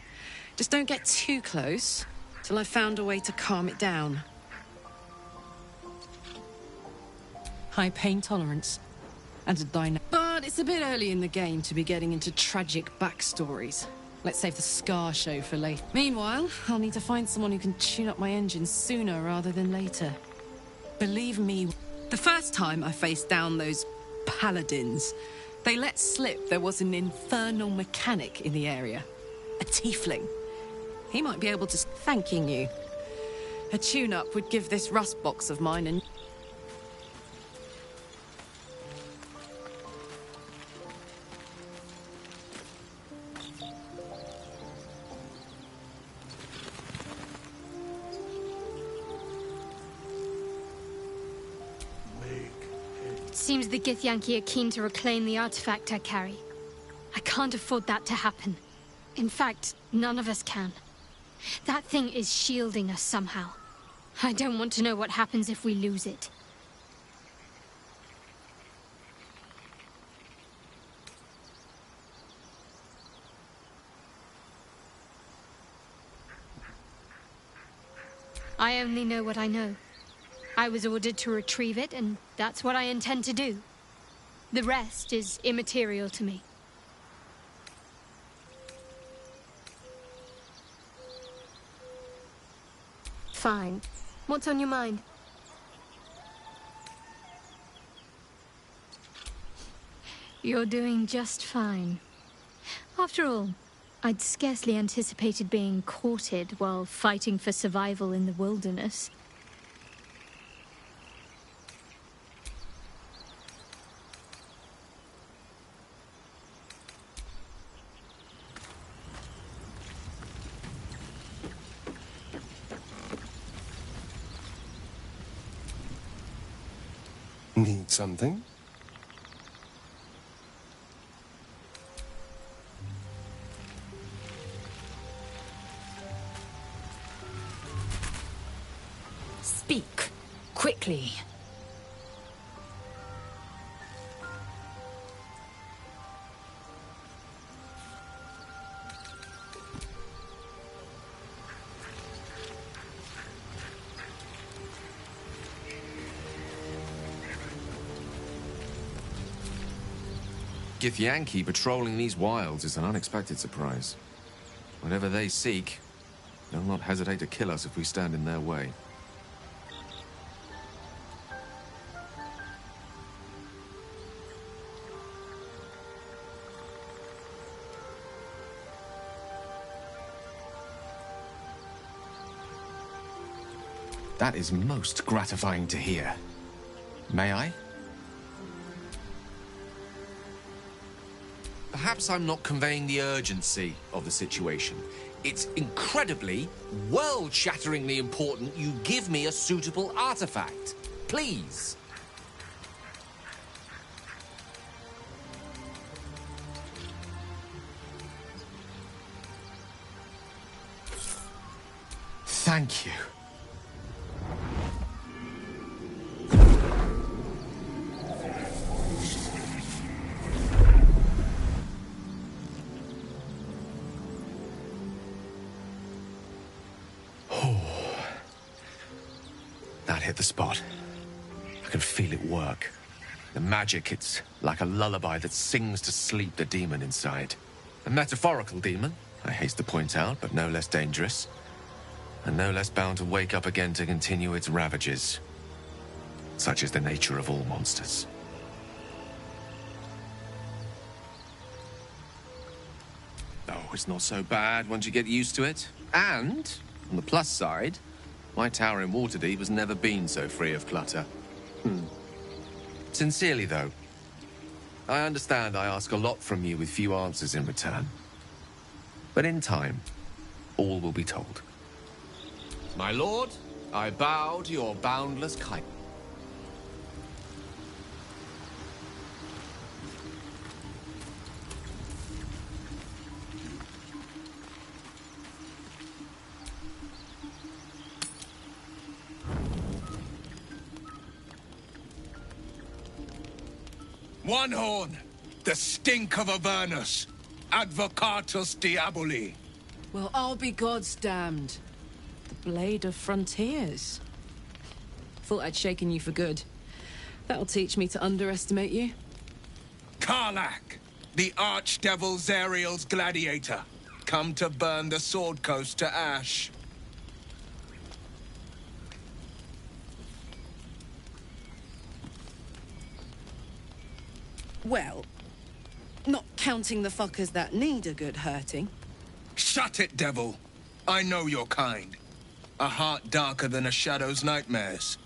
S14: Just don't get too close, till I've found a way to calm it down. High pain tolerance, and a dynamic. But it's a bit early in the game to be getting into tragic backstories. Let's save the Scar show for later. Meanwhile, I'll need to find someone who can tune up my engine sooner rather than later. Believe me, the first time I faced down those paladins, they let slip there was an infernal mechanic in the area. A tiefling. He might be able to... Thanking you. A tune-up would give this rust box of mine an...
S3: Seems the Githyanki are keen to reclaim the artifact I carry. I can't afford that to happen. In fact, none of us can. That thing is shielding us somehow. I don't want to know what happens if we lose it. I only know what I know. I was ordered to retrieve it, and that's what I intend to do. The rest is immaterial to me. Fine. What's on your mind? You're doing just fine. After all, I'd scarcely anticipated being courted while fighting for survival in the wilderness.
S15: Need something?
S4: Speak quickly.
S1: Githyanki patrolling these wilds is an unexpected surprise. Whatever they seek, they'll not hesitate to kill us if we stand in their way. That is most gratifying to hear. May I? Perhaps I'm not conveying the urgency of the situation. It's incredibly, world-shatteringly important you give me a suitable artifact. Please. Thank you. That hit the spot. I can feel it work. The magic, it's like a lullaby that sings to sleep the demon inside. A metaphorical demon, I haste to point out, but no less dangerous. And no less bound to wake up again to continue its ravages. Such is the nature of all monsters. Oh, it's not so bad once you get used to it. And, on the plus side, my tower in Waterdeep has never been so free of clutter. Sincerely, though, I understand I ask a lot from you with few answers in return. But in time, all will be told. My lord, I bow to your boundless kindness.
S13: One horn, the stink of Avernus, advocatus diaboli.
S14: Well, I'll be God's damned. The Blade of Frontiers. Thought I'd shaken you for good. That'll teach me to underestimate you.
S13: Karlach, the archdevil Zariel's gladiator, come to burn the Sword Coast to ash.
S14: Well, not counting the fuckers that need a good hurting.
S13: Shut it, devil. I know your kind. A heart darker than a shadow's nightmares.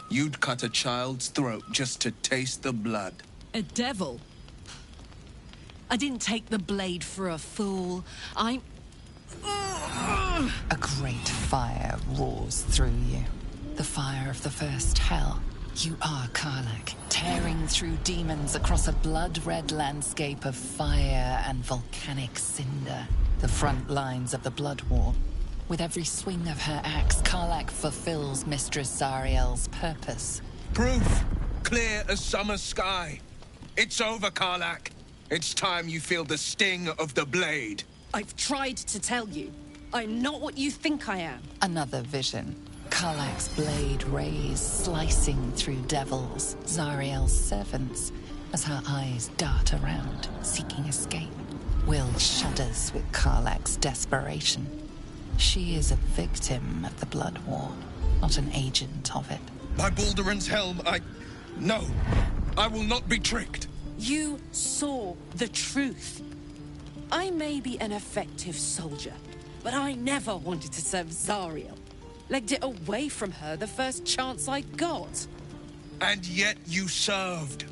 S13: You'd cut a child's throat just to taste the blood.
S14: A devil? I didn't take the blade for a fool. I'm...
S5: A great fire roars through you. The fire of the first hell. You are Karlach, tearing through demons across a blood-red landscape of fire and volcanic cinder. The front lines of the Blood War. With every swing of her axe, Karlach fulfills Mistress Zariel's purpose.
S13: Proof! Clear as summer sky. It's over, Karlach. It's time you feel the sting of the blade.
S14: I've tried to tell you. I'm not what you think I am.
S5: Another vision. Karlach's blade rays slicing through devils, Zariel's servants, as her eyes dart around, seeking escape. Will shudders with Karlach's desperation. She is a victim of the Blood War, not an agent of it.
S13: By Balduran's helm, No! I will not be tricked!
S14: You saw the truth. I may be an effective soldier, but I never wanted to serve Zariel. Legged it away from her the first chance I got.
S13: And yet you served.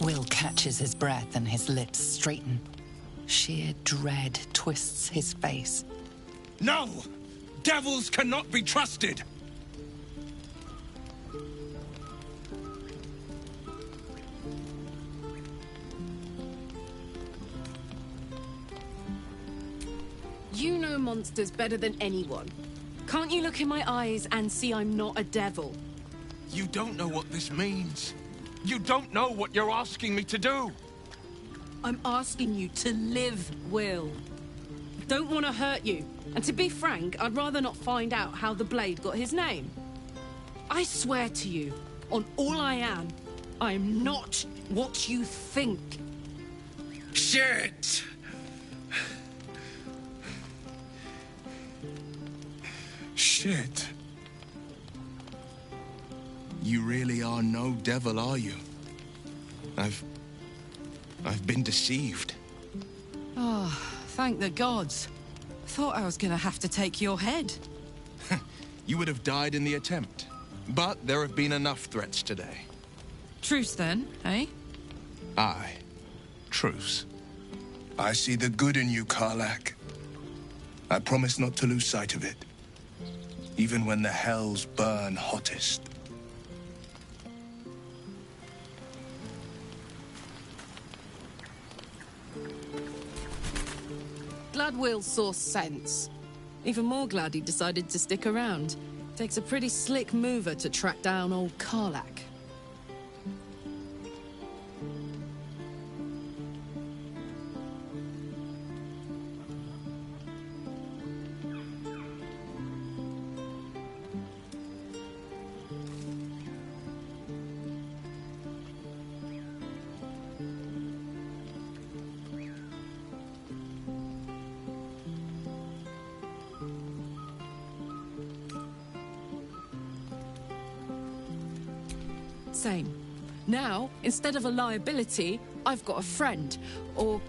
S5: Will catches his breath and his lips straighten. Sheer dread twists his face.
S13: No! Devils cannot be trusted!
S14: You know monsters better than anyone. Can't you look in my eyes and see I'm not a devil?
S13: You don't know what this means. You don't know what you're asking me to do.
S14: I'm asking you to live, Will. I don't want to hurt you. And to be frank, I'd rather not find out how the blade got his name. I swear to you, on all I am not what you think.
S13: Shit! Shit. You really are no devil, are you? I've been deceived.
S14: Oh, thank the gods. Thought I was gonna have to take your head.
S13: You would have died in the attempt. But there have been enough threats today.
S14: Truce then, eh?
S13: Aye. Truce. I see the good in you, Karlach. I promise not to lose sight of it. Even when the hells burn hottest.
S14: Glad Will saw sense. Even more glad he decided to stick around. Takes a pretty slick mover to track down old Karlach. Same. Now, instead of a liability, I've got a friend, or...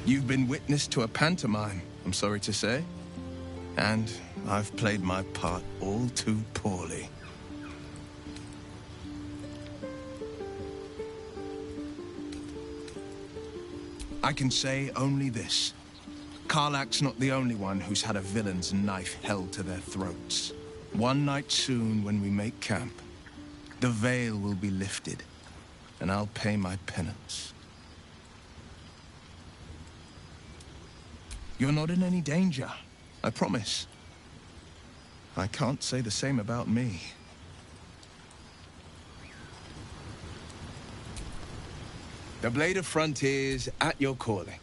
S13: You've been witness to a pantomime, I'm sorry to say. And I've played my part all too poorly. I can say only this. Karlach's not the only one who's had a villain's knife held to their throats. One night soon, when we make camp, the veil will be lifted, and I'll pay my penance. You're not in any danger, I promise. I can't say the same about me. The Blade of Frontiers at your calling.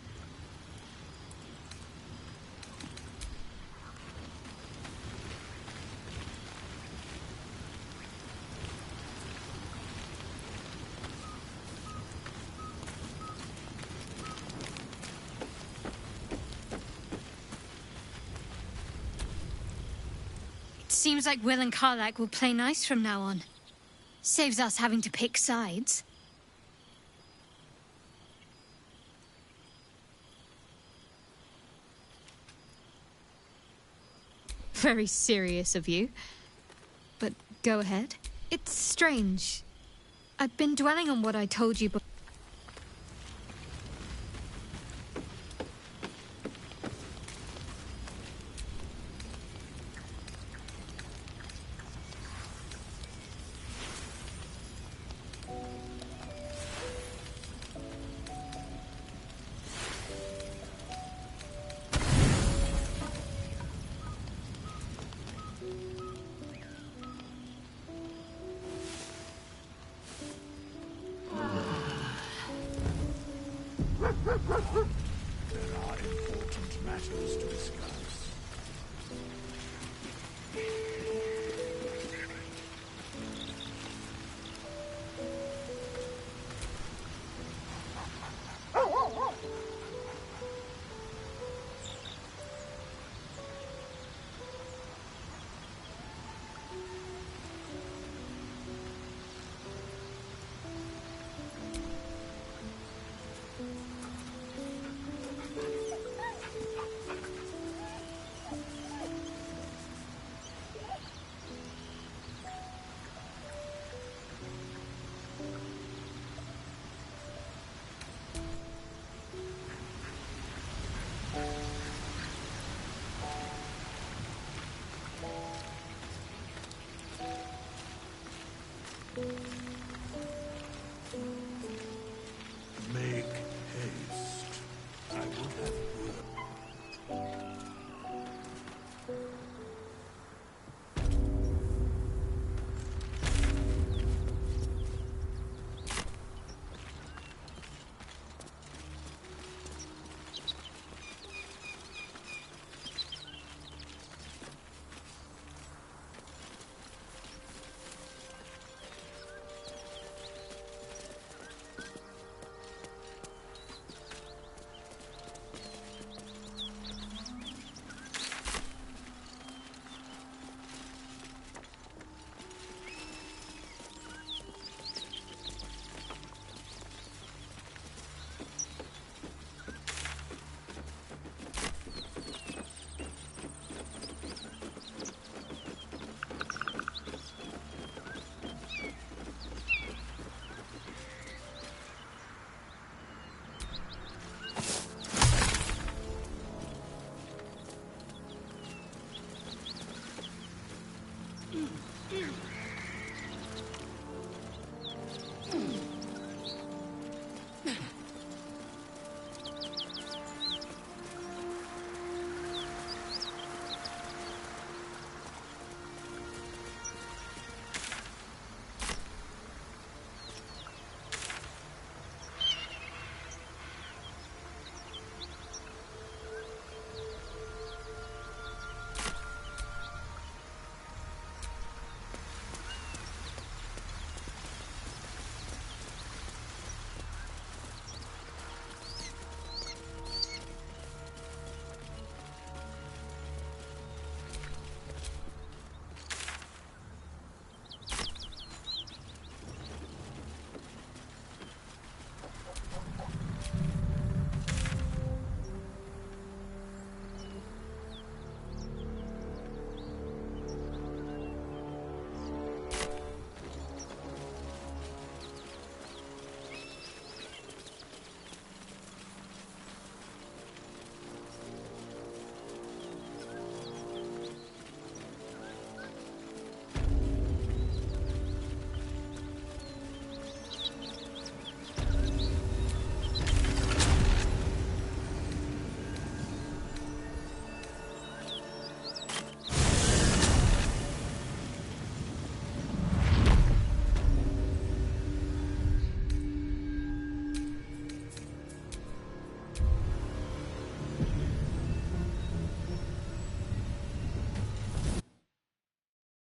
S3: Seems like Will and Karlach will play nice from now on. Saves us having to pick sides. Very serious of you. But go ahead. It's strange. I've been dwelling on what I told you before.
S15: There are important matters to discuss. Make haste. I would have word.